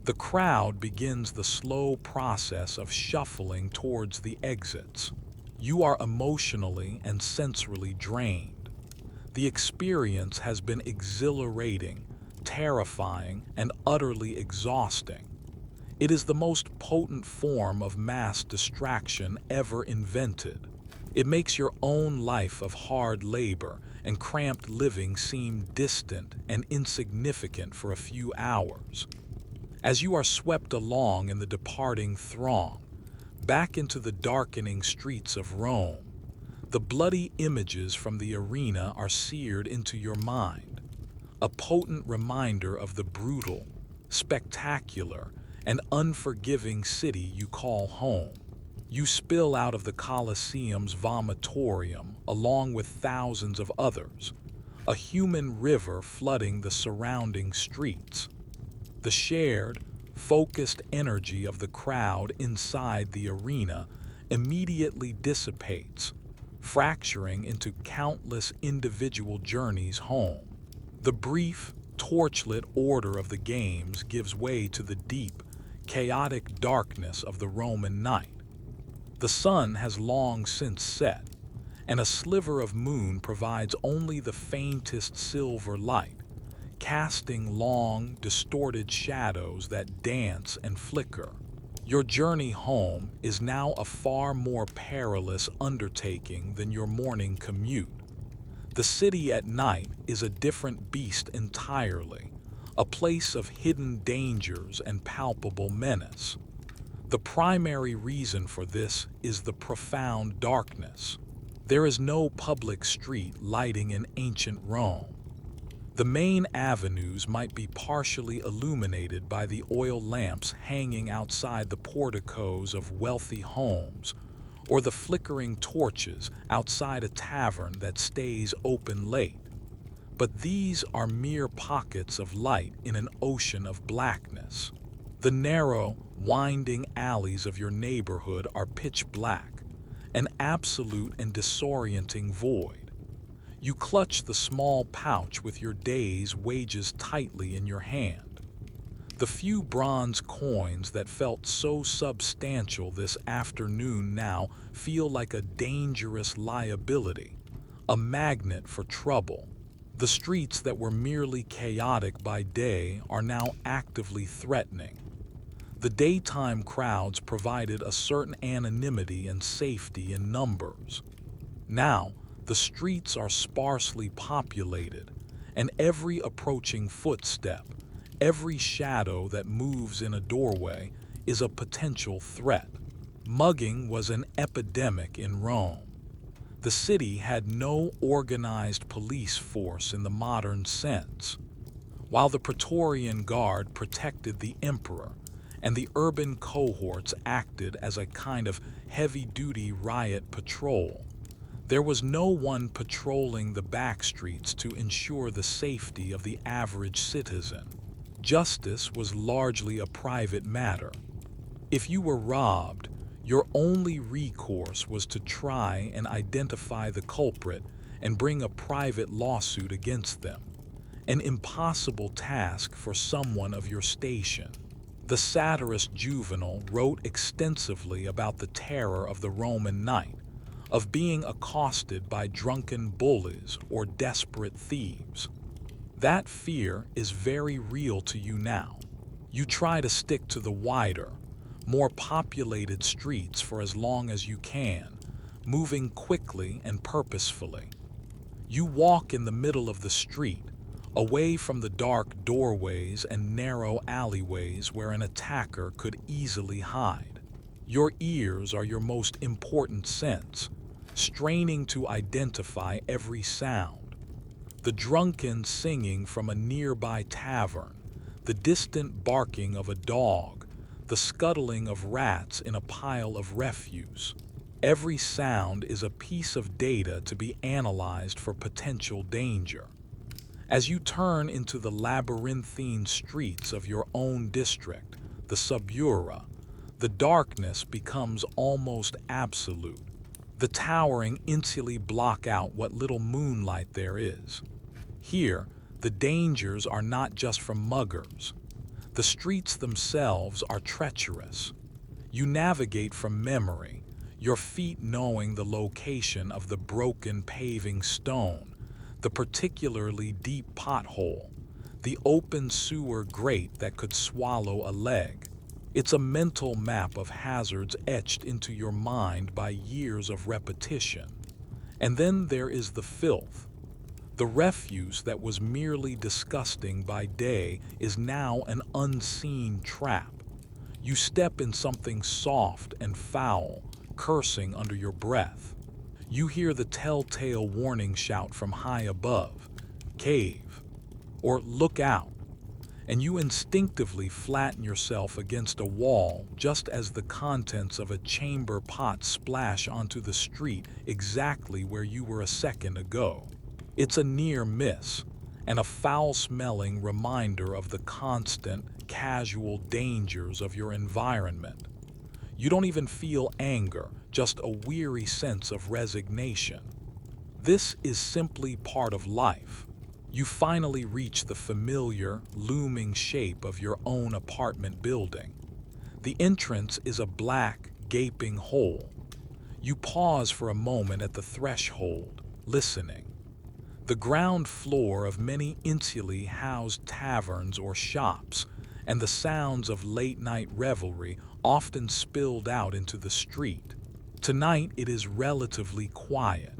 The crowd begins the slow process of shuffling towards the exits. You are emotionally and sensorily drained. The experience has been exhilarating, terrifying, and utterly exhausting. It is the most potent form of mass distraction ever invented. It makes your own life of hard labor and cramped living seem distant and insignificant for a few hours. As you are swept along in the departing throng, back into the darkening streets of Rome, the bloody images from the arena are seared into your mind, a potent reminder of the brutal, spectacular, and unforgiving city you call home. You spill out of the Colosseum's vomitorium along with thousands of others, a human river flooding the surrounding streets. The shared, focused energy of the crowd inside the arena immediately dissipates, fracturing into countless individual journeys home. The brief, torchlit order of the games gives way to the deep, chaotic darkness of the Roman night. The sun has long since set, and a sliver of moon provides only the faintest silver light, casting long, distorted shadows that dance and flicker. Your journey home is now a far more perilous undertaking than your morning commute. The city at night is a different beast entirely, a place of hidden dangers and palpable menace. The primary reason for this is the profound darkness. There is no public street lighting in ancient Rome. The main avenues might be partially illuminated by the oil lamps hanging outside the porticos of wealthy homes, or the flickering torches outside a tavern that stays open late. But these are mere pockets of light in an ocean of blackness. The narrow, winding alleys of your neighborhood are pitch black, an absolute and disorienting void. You clutch the small pouch with your day's wages tightly in your hand. The few bronze coins that felt so substantial this afternoon now feel like a dangerous liability, a magnet for trouble. The streets that were merely chaotic by day are now actively threatening. The daytime crowds provided a certain anonymity and safety in numbers. Now, the streets are sparsely populated, and every approaching footstep, every shadow that moves in a doorway, is a potential threat. Mugging was an epidemic in Rome. The city had no organized police force in the modern sense. While the Praetorian Guard protected the emperor, and the urban cohorts acted as a kind of heavy-duty riot patrol, there was no one patrolling the back streets to ensure the safety of the average citizen. Justice was largely a private matter. If you were robbed, your only recourse was to try and identify the culprit and bring a private lawsuit against them, an impossible task for someone of your station. The satirist Juvenal wrote extensively about the terror of the Roman night, of being accosted by drunken bullies or desperate thieves. That fear is very real to you now. You try to stick to the wider, more populated streets for as long as you can, moving quickly and purposefully. You walk in the middle of the street, away from the dark doorways and narrow alleyways where an attacker could easily hide. Your ears are your most important sense, straining to identify every sound. The drunken singing from a nearby tavern, the distant barking of a dog, the scuttling of rats in a pile of refuse. Every sound is a piece of data to be analyzed for potential danger. As you turn into the labyrinthine streets of your own district, the suburra, the darkness becomes almost absolute. The towering insulae block out what little moonlight there is. Here, the dangers are not just from muggers. The streets themselves are treacherous. You navigate from memory, your feet knowing the location of the broken paving stone, the particularly deep pothole, the open sewer grate that could swallow a leg. It's a mental map of hazards etched into your mind by years of repetition. And then there is the filth. The refuse that was merely disgusting by day is now an unseen trap. You step in something soft and foul, cursing under your breath. You hear the telltale warning shout from high above, "Cave," or "Look out," and you instinctively flatten yourself against a wall just as the contents of a chamber pot splash onto the street exactly where you were a second ago. It's a near miss, and a foul-smelling reminder of the constant, casual dangers of your environment. You don't even feel anger, just a weary sense of resignation. This is simply part of life. You finally reach the familiar, looming shape of your own apartment building. The entrance is a black, gaping hole. You pause for a moment at the threshold, listening. The ground floor of many insulae housed taverns or shops, and the sounds of late-night revelry often spilled out into the street. Tonight it is relatively quiet.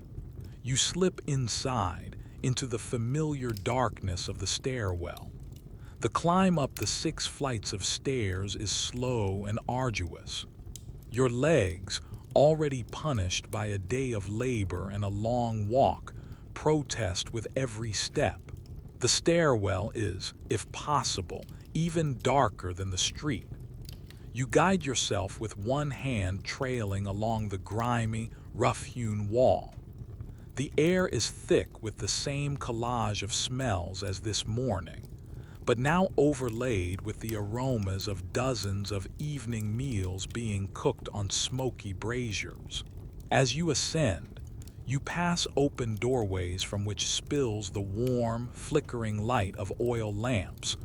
You slip inside, into the familiar darkness of the stairwell. The climb up the 6 flights of stairs is slow and arduous. Your legs, already punished by a day of labor and a long walk, protest with every step. The stairwell is, if possible, even darker than the street. You guide yourself with one hand trailing along the grimy, rough-hewn wall. The air is thick with the same collage of smells as this morning, but now overlaid with the aromas of dozens of evening meals being cooked on smoky braziers. As you ascend, you pass open doorways from which spills the warm, flickering light of oil lamps,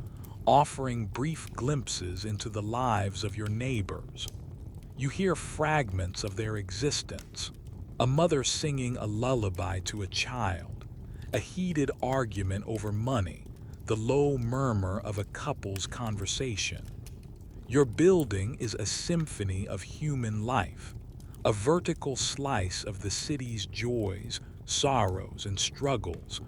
offering brief glimpses into the lives of your neighbors. You hear fragments of their existence. A mother singing a lullaby to a child, a heated argument over money, the low murmur of a couple's conversation. Your building is a symphony of human life, a vertical slice of the city's joys, sorrows, and struggles,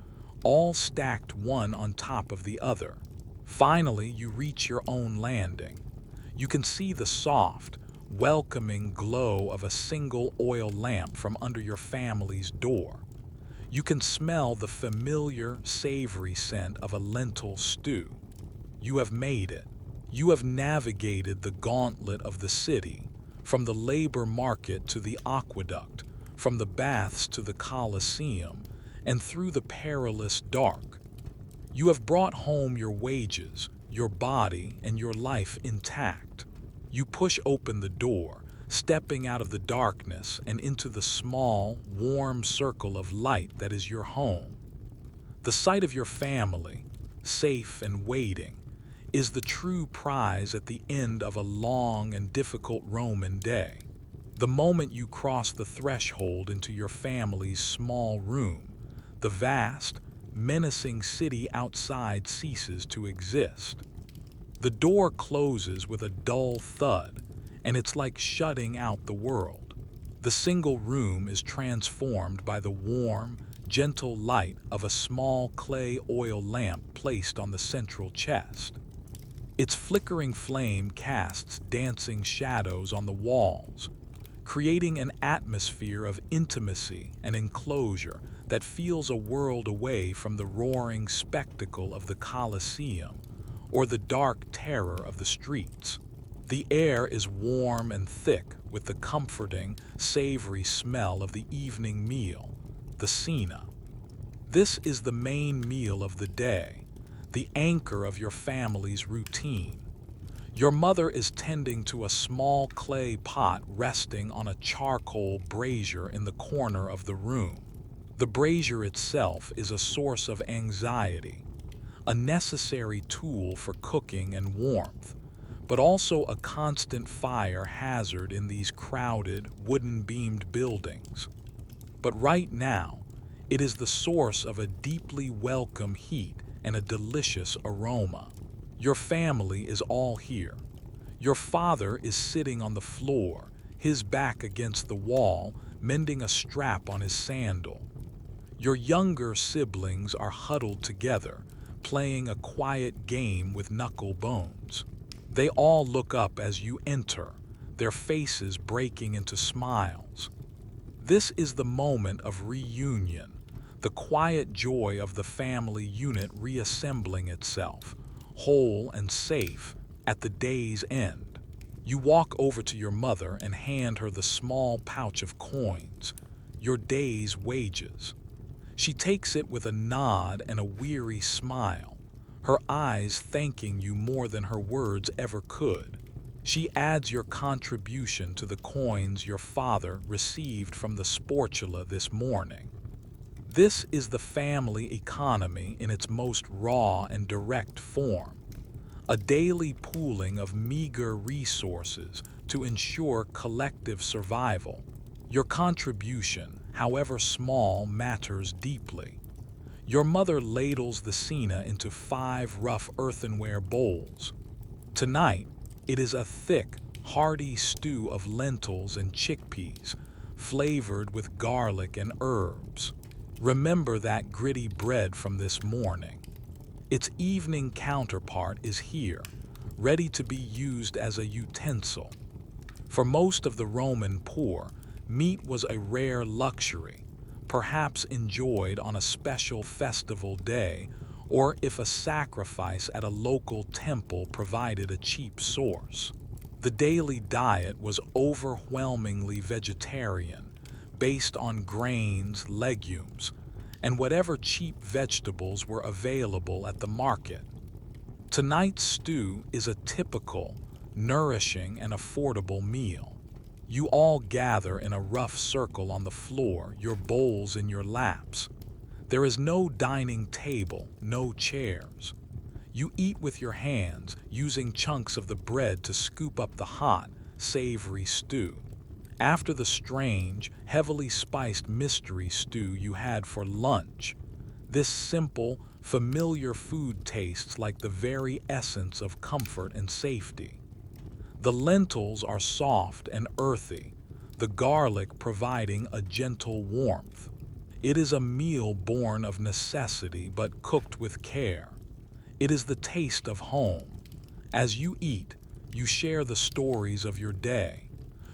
all stacked one on top of the other. Finally, you reach your own landing. You can see the soft, welcoming glow of a single oil lamp from under your family's door. You can smell the familiar, savory scent of a lentil stew. You have made it. You have navigated the gauntlet of the city, from the labor market to the aqueduct, from the baths to the Colosseum, and through the perilous dark. You have brought home your wages, your body, and your life intact. You push open the door, stepping out of the darkness and into the small, warm circle of light that is your home. The sight of your family, safe and waiting, is the true prize at the end of a long and difficult Roman day. The moment you cross the threshold into your family's small room, the vast, menacing city outside ceases to exist. The door closes with a dull thud, and it's like shutting out the world. The single room is transformed by the warm, gentle light of a small clay oil lamp placed on the central chest. Its flickering flame casts dancing shadows on the walls, creating an atmosphere of intimacy and enclosure that feels a world away from the roaring spectacle of the Colosseum or the dark terror of the streets. The air is warm and thick with the comforting, savory smell of the evening meal, the cena. This is the main meal of the day, the anchor of your family's routine. Your mother is tending to a small clay pot resting on a charcoal brazier in the corner of the room. The brazier itself is a source of anxiety, a necessary tool for cooking and warmth, but also a constant fire hazard in these crowded, wooden-beamed buildings. But right now, it is the source of a deeply welcome heat and a delicious aroma. Your family is all here. Your father is sitting on the floor, his back against the wall, mending a strap on his sandal. Your younger siblings are huddled together, playing a quiet game with knuckle bones. They all look up as you enter, their faces breaking into smiles. This is the moment of reunion, the quiet joy of the family unit reassembling itself, whole and safe, at the day's end. You walk over to your mother and hand her the small pouch of coins, your day's wages. She takes it with a nod and a weary smile, her eyes thanking you more than her words ever could. She adds your contribution to the coins your father received from the sportula this morning. This is the family economy in its most raw and direct form, a daily pooling of meager resources to ensure collective survival. Your contribution, however small, matters deeply. Your mother ladles the cena into 5 rough earthenware bowls. Tonight, it is a thick, hearty stew of lentils and chickpeas, flavored with garlic and herbs. Remember that gritty bread from this morning. Its evening counterpart is here, ready to be used as a utensil. For most of the Roman poor, meat was a rare luxury, perhaps enjoyed on a special festival day, or if a sacrifice at a local temple provided a cheap source. The daily diet was overwhelmingly vegetarian, based on grains, legumes, and whatever cheap vegetables were available at the market. Tonight's stew is a typical, nourishing, and affordable meal. You all gather in a rough circle on the floor, your bowls in your laps. There is no dining table, no chairs. You eat with your hands, using chunks of the bread to scoop up the hot, savory stew. After the strange, heavily spiced mystery stew you had for lunch, this simple, familiar food tastes like the very essence of comfort and safety. The lentils are soft and earthy, the garlic providing a gentle warmth. It is a meal born of necessity but cooked with care. It is the taste of home. As you eat, you share the stories of your day.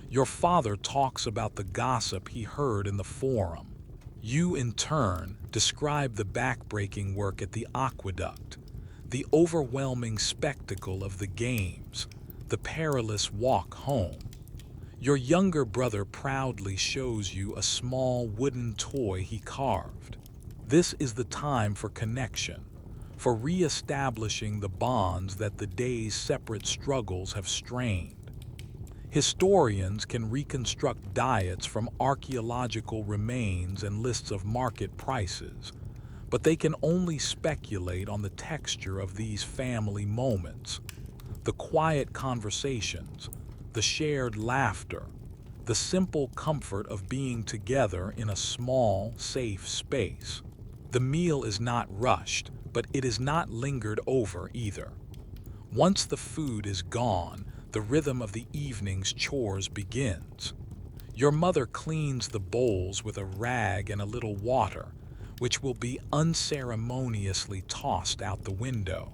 Your father talks about the gossip he heard in the forum. You, in turn, describe the backbreaking work at the aqueduct, the overwhelming spectacle of the games, the perilous walk home. Your younger brother proudly shows you a small wooden toy he carved. This is the time for connection, for re-establishing the bonds that the day's separate struggles have strained. Historians can reconstruct diets from archaeological remains and lists of market prices, but they can only speculate on the texture of these family moments, the quiet conversations, the shared laughter, the simple comfort of being together in a small, safe space. The meal is not rushed, but it is not lingered over either. Once the food is gone, the rhythm of the evening's chores begins. Your mother cleans the bowls with a rag and a little water, which will be unceremoniously tossed out the window.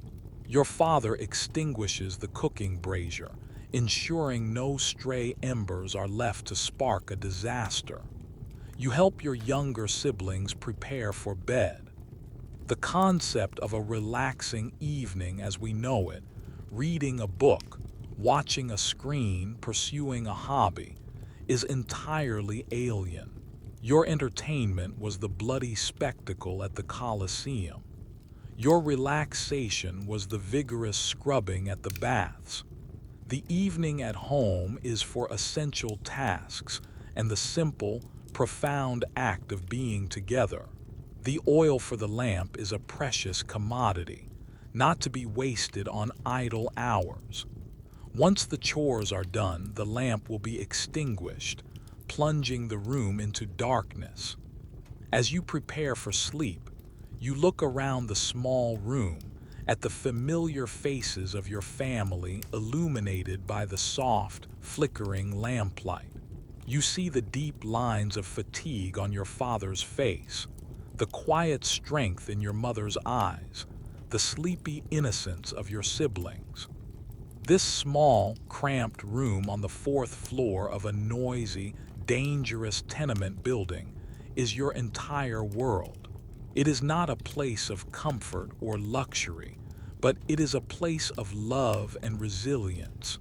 Your father extinguishes the cooking brazier, ensuring no stray embers are left to spark a disaster. You help your younger siblings prepare for bed. The concept of a relaxing evening as we know it, reading a book, watching a screen, pursuing a hobby, is entirely alien. Your entertainment was the bloody spectacle at the Colosseum. Your relaxation was the vigorous scrubbing at the baths. The evening at home is for essential tasks and the simple, profound act of being together. The oil for the lamp is a precious commodity, not to be wasted on idle hours. Once the chores are done, the lamp will be extinguished, plunging the room into darkness. As you prepare for sleep, you look around the small room at the familiar faces of your family illuminated by the soft, flickering lamplight. You see the deep lines of fatigue on your father's face, the quiet strength in your mother's eyes, the sleepy innocence of your siblings. This small, cramped room on the fourth floor of a noisy, dangerous tenement building is your entire world. It is not a place of comfort or luxury, but it is a place of love and resilience.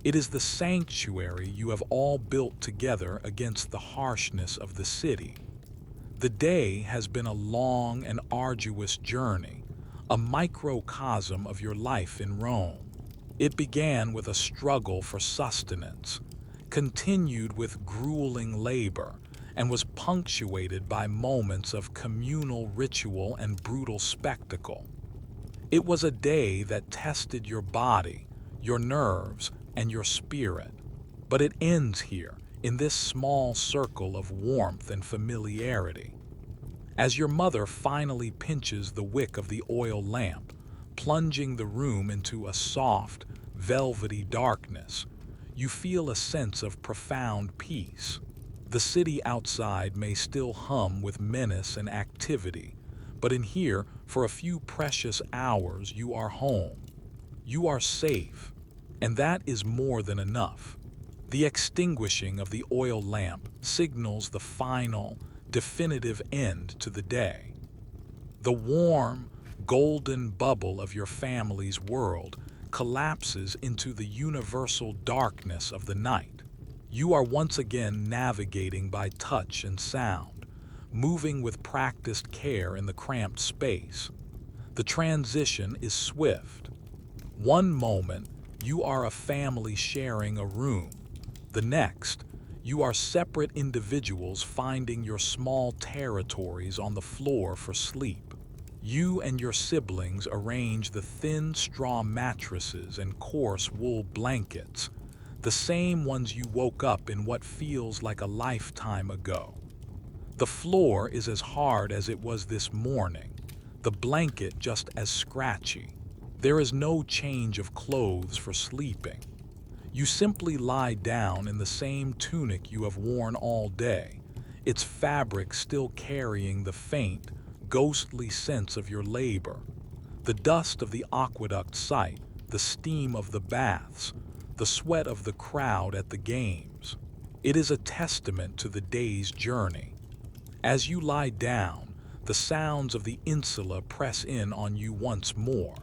It is the sanctuary you have all built together against the harshness of the city. The day has been a long and arduous journey, a microcosm of your life in Rome. It began with a struggle for sustenance, continued with grueling labor, and was punctuated by moments of communal ritual and brutal spectacle. It was a day that tested your body, your nerves, and your spirit. But it ends here, in this small circle of warmth and familiarity. As your mother finally pinches the wick of the oil lamp, plunging the room into a soft, velvety darkness, you feel a sense of profound peace. The city outside may still hum with menace and activity, but in here, for a few precious hours, you are home. You are safe, and that is more than enough. The extinguishing of the oil lamp signals the final, definitive end to the day. The warm, golden bubble of your family's world collapses into the universal darkness of the night. You are once again navigating by touch and sound, moving with practiced care in the cramped space. The transition is swift. One moment, you are a family sharing a room. The next, you are separate individuals finding your small territories on the floor for sleep. You and your siblings arrange the thin straw mattresses and coarse wool blankets, the same ones you woke up in what feels like a lifetime ago. The floor is as hard as it was this morning, the blanket just as scratchy. There is no change of clothes for sleeping. You simply lie down in the same tunic you have worn all day, its fabric still carrying the faint, ghostly sense of your labor. The dust of the aqueduct site, the steam of the baths, the sweat of the crowd at the games. It is a testament to the day's journey. As you lie down, the sounds of the insula press in on you once more.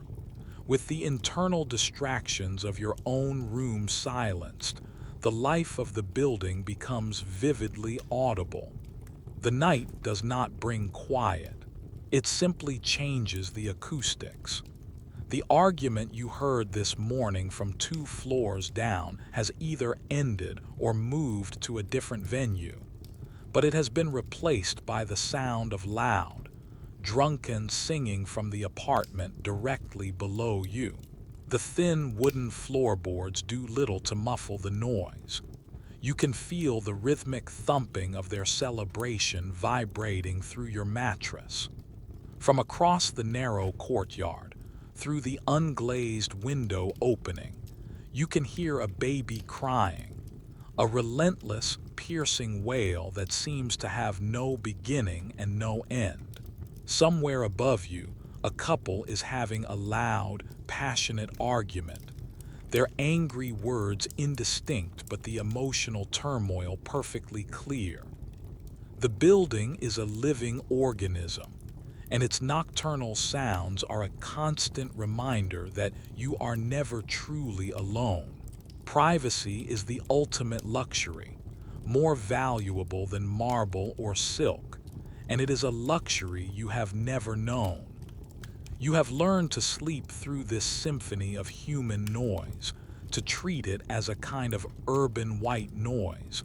With the internal distractions of your own room silenced, the life of the building becomes vividly audible. The night does not bring quiet. It simply changes the acoustics. The argument you heard this morning from 2 floors down has either ended or moved to a different venue, but it has been replaced by the sound of loud, drunken singing from the apartment directly below you. The thin wooden floorboards do little to muffle the noise. You can feel the rhythmic thumping of their celebration vibrating through your mattress. From across the narrow courtyard, through the unglazed window opening, you can hear a baby crying, a relentless, piercing wail that seems to have no beginning and no end. Somewhere above you, a couple is having a loud, passionate argument, their angry words indistinct but the emotional turmoil perfectly clear. The building is a living organism, and its nocturnal sounds are a constant reminder that you are never truly alone. Privacy is the ultimate luxury, more valuable than marble or silk, and it is a luxury you have never known. You have learned to sleep through this symphony of human noise, to treat it as a kind of urban white noise,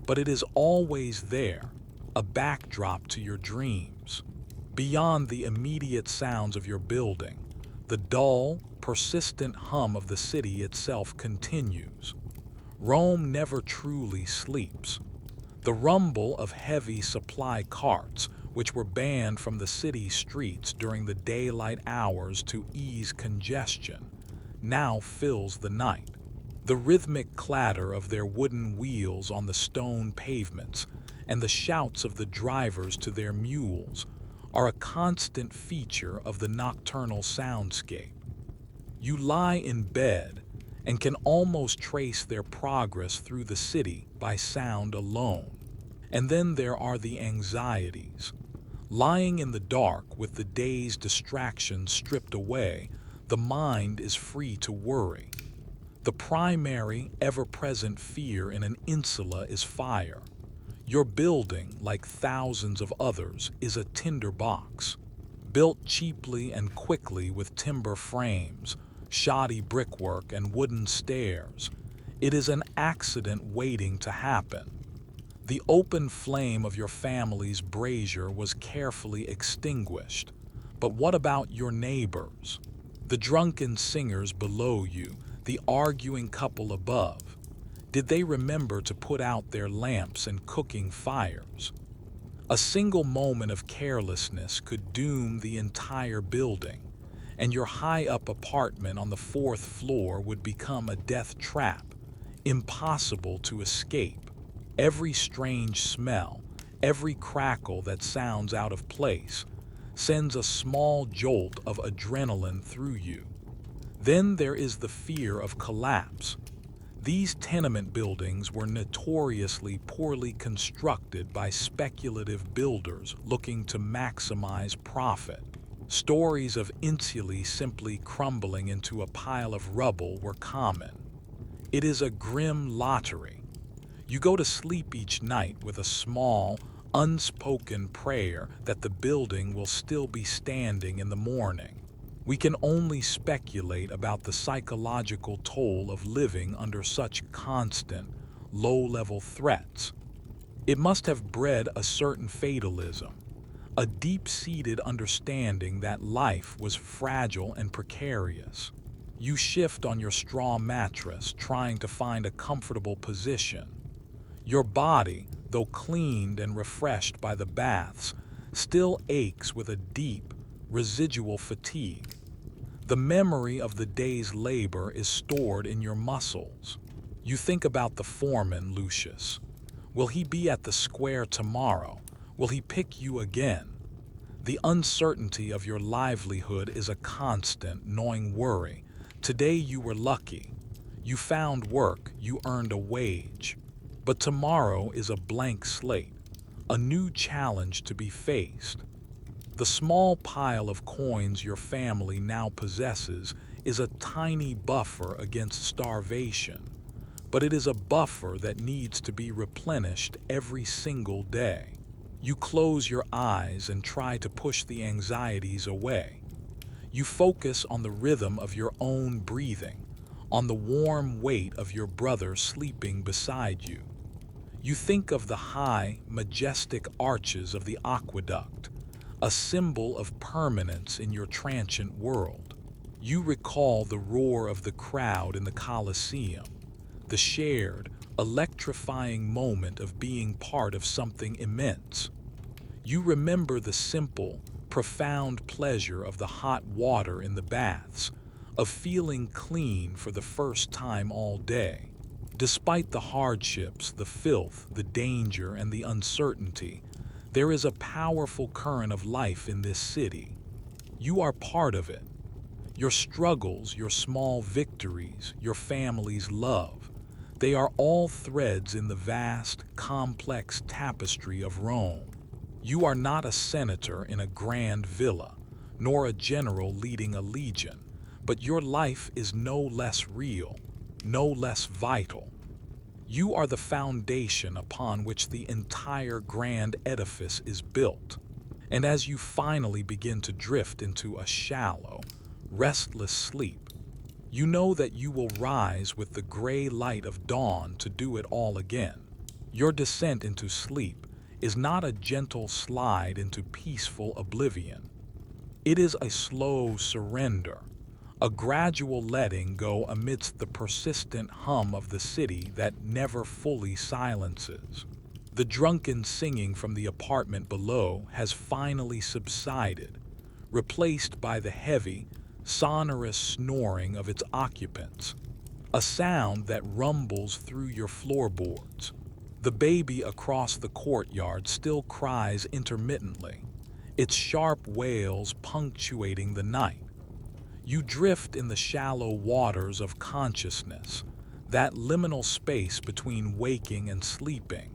but it is always there, a backdrop to your dreams. Beyond the immediate sounds of your building, the dull, persistent hum of the city itself continues. Rome never truly sleeps. The rumble of heavy supply carts, which were banned from the city streets during the daylight hours to ease congestion, now fills the night. The rhythmic clatter of their wooden wheels on the stone pavements and the shouts of the drivers to their mules are a constant feature of the nocturnal soundscape. You lie in bed and can almost trace their progress through the city by sound alone. And then there are the anxieties. Lying in the dark with the day's distractions stripped away, the mind is free to worry. The primary, ever-present fear in an insula is fire. Your building, like thousands of others, is a tinder box, built cheaply and quickly with timber frames, shoddy brickwork, and wooden stairs. It is an accident waiting to happen. The open flame of your family's brazier was carefully extinguished. But what about your neighbors? The drunken singers below you, the arguing couple above. Did they remember to put out their lamps and cooking fires? A single moment of carelessness could doom the entire building, and your high-up apartment on the 4th floor would become a death trap, impossible to escape. Every strange smell, every crackle that sounds out of place, sends a small jolt of adrenaline through you. Then there is the fear of collapse. These tenement buildings were notoriously poorly constructed by speculative builders looking to maximize profit. Stories of insulae simply crumbling into a pile of rubble were common. It is a grim lottery. You go to sleep each night with a small, unspoken prayer that the building will still be standing in the morning. We can only speculate about the psychological toll of living under such constant, low-level threats. It must have bred a certain fatalism, a deep-seated understanding that life was fragile and precarious. You shift on your straw mattress, trying to find a comfortable position. Your body, though cleaned and refreshed by the baths, still aches with a deep, residual fatigue. The memory of the day's labor is stored in your muscles. You think about the foreman, Lucius. Will he be at the square tomorrow? Will he pick you again? The uncertainty of your livelihood is a constant, gnawing worry. Today you were lucky. You found work, you earned a wage. But tomorrow is a blank slate, a new challenge to be faced. The small pile of coins your family now possesses is a tiny buffer against starvation, but it is a buffer that needs to be replenished every single day. You close your eyes and try to push the anxieties away. You focus on the rhythm of your own breathing, on the warm weight of your brother sleeping beside you. You think of the high, majestic arches of the aqueduct, a symbol of permanence in your transient world. You recall the roar of the crowd in the Colosseum, the shared, electrifying moment of being part of something immense. You remember the simple, profound pleasure of the hot water in the baths, of feeling clean for the first time all day. Despite the hardships, the filth, the danger, and the uncertainty, there is a powerful current of life in this city. You are part of it. Your struggles, your small victories, your family's love, they are all threads in the vast, complex tapestry of Rome. You are not a senator in a grand villa, nor a general leading a legion, but your life is no less real, no less vital. You are the foundation upon which the entire grand edifice is built. And as you finally begin to drift into a shallow, restless sleep, you know that you will rise with the gray light of dawn to do it all again. Your descent into sleep is not a gentle slide into peaceful oblivion. It is a slow surrender, a gradual letting go amidst the persistent hum of the city that never fully silences. The drunken singing from the apartment below has finally subsided, replaced by the heavy, sonorous snoring of its occupants, a sound that rumbles through your floorboards. The baby across the courtyard still cries intermittently, its sharp wails punctuating the night. You drift in the shallow waters of consciousness, that liminal space between waking and sleeping,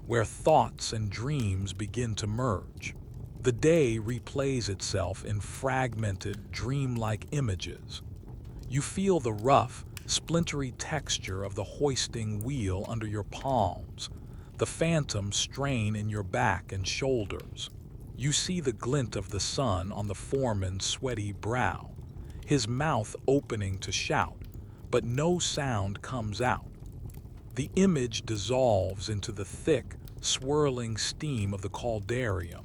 where thoughts and dreams begin to merge. The day replays itself in fragmented, dreamlike images. You feel the rough, splintery texture of the hoisting wheel under your palms, the phantom strain in your back and shoulders. You see the glint of the sun on the foreman's sweaty brow, his mouth opening to shout, but no sound comes out. The image dissolves into the thick, swirling steam of the caldarium,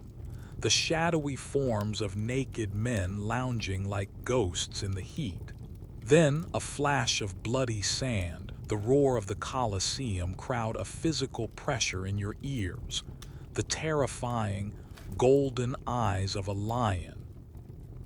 the shadowy forms of naked men lounging like ghosts in the heat. Then a flash of bloody sand, the roar of the Colosseum crowd a physical pressure in your ears, the terrifying, golden eyes of a lion.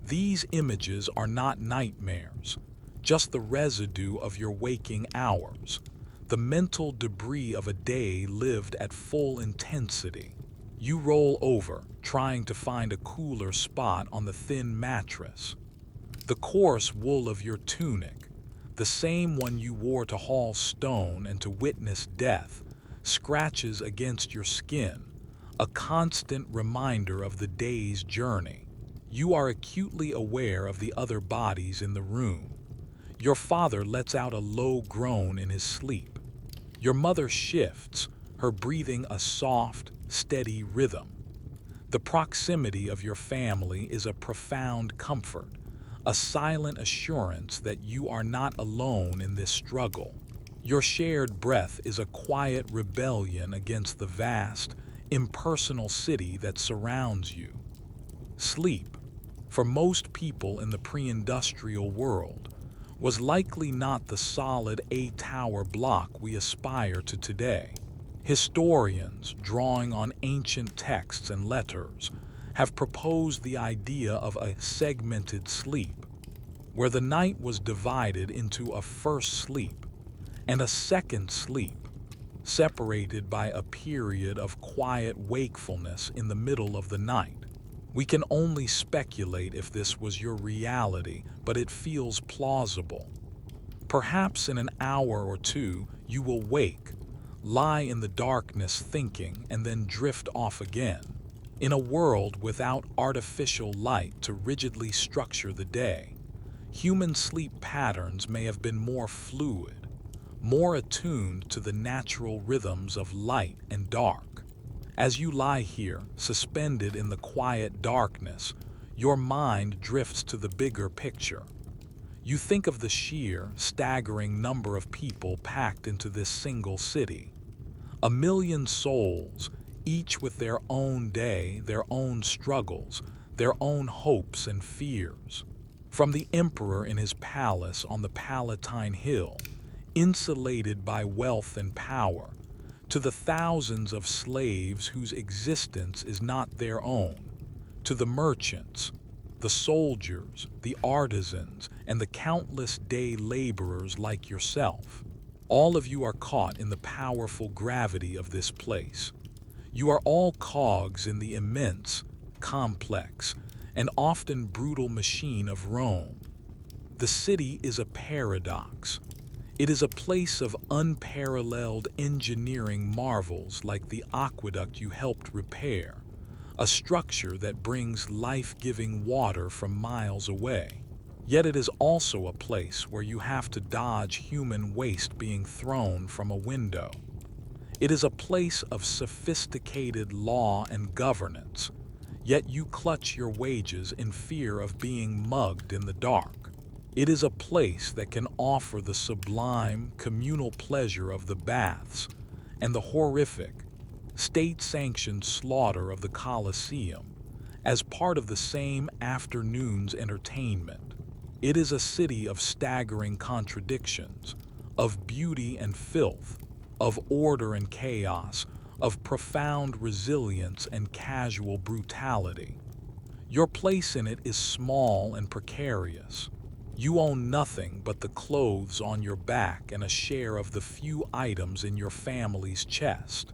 These images are not nightmares, just the residue of your waking hours, the mental debris of a day lived at full intensity. You roll over, trying to find a cooler spot on the thin mattress. The coarse wool of your tunic, the same one you wore to haul stone and to witness death, scratches against your skin, a constant reminder of the day's journey. You are acutely aware of the other bodies in the room. Your father lets out a low groan in his sleep. Your mother shifts, her breathing a soft, steady rhythm. The proximity of your family is a profound comfort, a silent assurance that you are not alone in this struggle. Your shared breath is a quiet rebellion against the vast, impersonal city that surrounds you. Sleep, for most people in the pre-industrial world, was likely not the solid A-tower block we aspire to today. Historians, drawing on ancient texts and letters, have proposed the idea of a segmented sleep, where the night was divided into a first sleep and a second sleep, separated by a period of quiet wakefulness in the middle of the night. We can only speculate if this was your reality, but it feels plausible. Perhaps in an hour or two you will wake, lie in the darkness thinking, and then drift off again. In a world without artificial light to rigidly structure the day, human sleep patterns may have been more fluid, more attuned to the natural rhythms of light and dark. As you lie here, suspended in the quiet darkness, your mind drifts to the bigger picture. You think of the sheer, staggering number of people packed into this single city. 1 million souls, each with their own day, their own struggles, their own hopes and fears. From the emperor in his palace on the Palatine Hill, insulated by wealth and power, to the thousands of slaves whose existence is not their own, to the merchants, the soldiers, the artisans, and the countless day laborers like yourself. All of you are caught in the powerful gravity of this place. You are all cogs in the immense, complex, and often brutal machine of Rome. The city is a paradox. It is a place of unparalleled engineering marvels like the aqueduct you helped repair, a structure that brings life-giving water from miles away. Yet it is also a place where you have to dodge human waste being thrown from a window. It is a place of sophisticated law and governance, yet you clutch your wages in fear of being mugged in the dark. It is a place that can offer the sublime communal pleasure of the baths and the horrific, state-sanctioned slaughter of the Colosseum as part of the same afternoon's entertainment. It is a city of staggering contradictions, of beauty and filth, of order and chaos, of profound resilience and casual brutality. Your place in it is small and precarious. You own nothing but the clothes on your back and a share of the few items in your family's chest.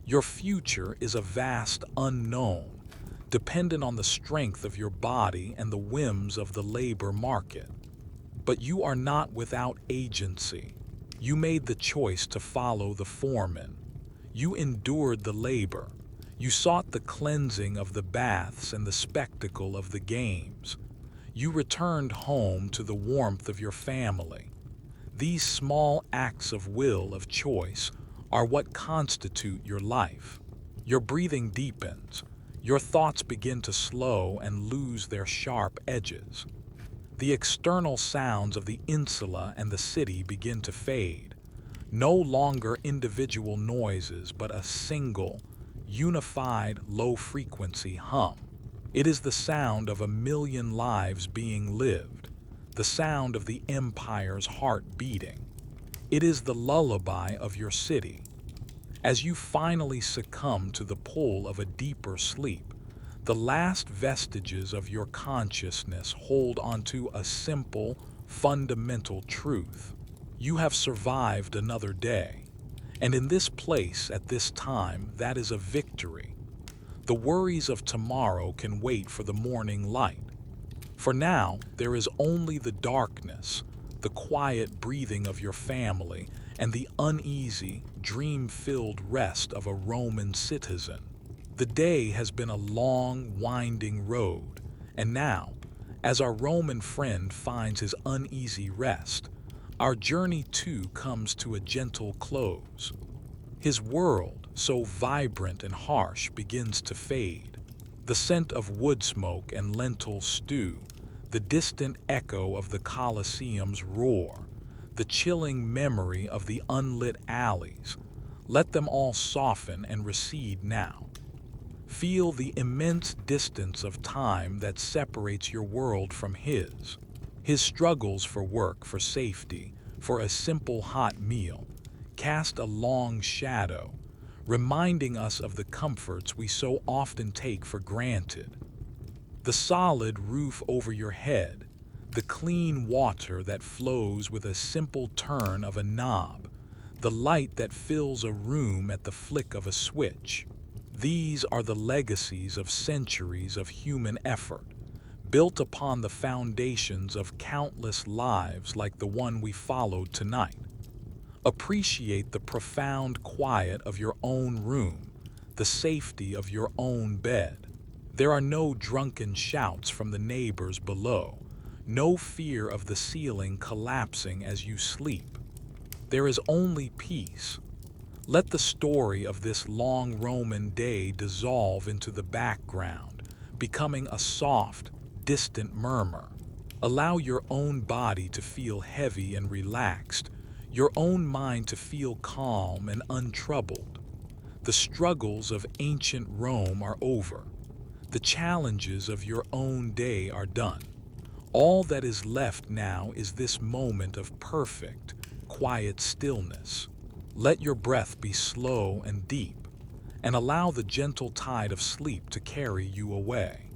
Your future is a vast unknown, dependent on the strength of your body and the whims of the labor market. But you are not without agency. You made the choice to follow the foreman. You endured the labor. You sought the cleansing of the baths and the spectacle of the games. You returned home to the warmth of your family. These small acts of will, of choice, are what constitute your life. Your breathing deepens. Your thoughts begin to slow and lose their sharp edges. The external sounds of the insula and the city begin to fade. No longer individual noises, but a single, unified, low-frequency hum. It is the sound of 1 million lives being lived, the sound of the empire's heart beating. It is the lullaby of your city. As you finally succumb to the pull of a deeper sleep, the last vestiges of your consciousness hold onto a simple, fundamental truth. You have survived another day, and in this place at this time, that is a victory. The worries of tomorrow can wait for the morning light. For now, there is only the darkness, the quiet breathing of your family, and the uneasy, dream-filled rest of a Roman citizen. The day has been a long, winding road, and now, as our Roman friend finds his uneasy rest, our journey too comes to a gentle close. His world, so vibrant and harsh, begins to fade. The scent of wood smoke and lentil stew, the distant echo of the Colosseum's roar, the chilling memory of the unlit alleys, let them all soften and recede now. Feel the immense distance of time that separates your world from his. His struggles for work, for safety, for a simple hot meal, cast a long shadow, reminding us of the comforts we so often take for granted. The solid roof over your head, the clean water that flows with a simple turn of a knob, the light that fills a room at the flick of a switch. These are the legacies of centuries of human effort, built upon the foundations of countless lives like the one we followed tonight. Appreciate the profound quiet of your own room, the safety of your own bed. There are no drunken shouts from the neighbors below, no fear of the ceiling collapsing as you sleep. There is only peace. Let the story of this long Roman day dissolve into the background, becoming a soft, distant murmur. Allow your own body to feel heavy and relaxed, your own mind to feel calm and untroubled. The struggles of ancient Rome are over. The challenges of your own day are done. All that is left now is this moment of perfect, quiet stillness. Let your breath be slow and deep, and allow the gentle tide of sleep to carry you away.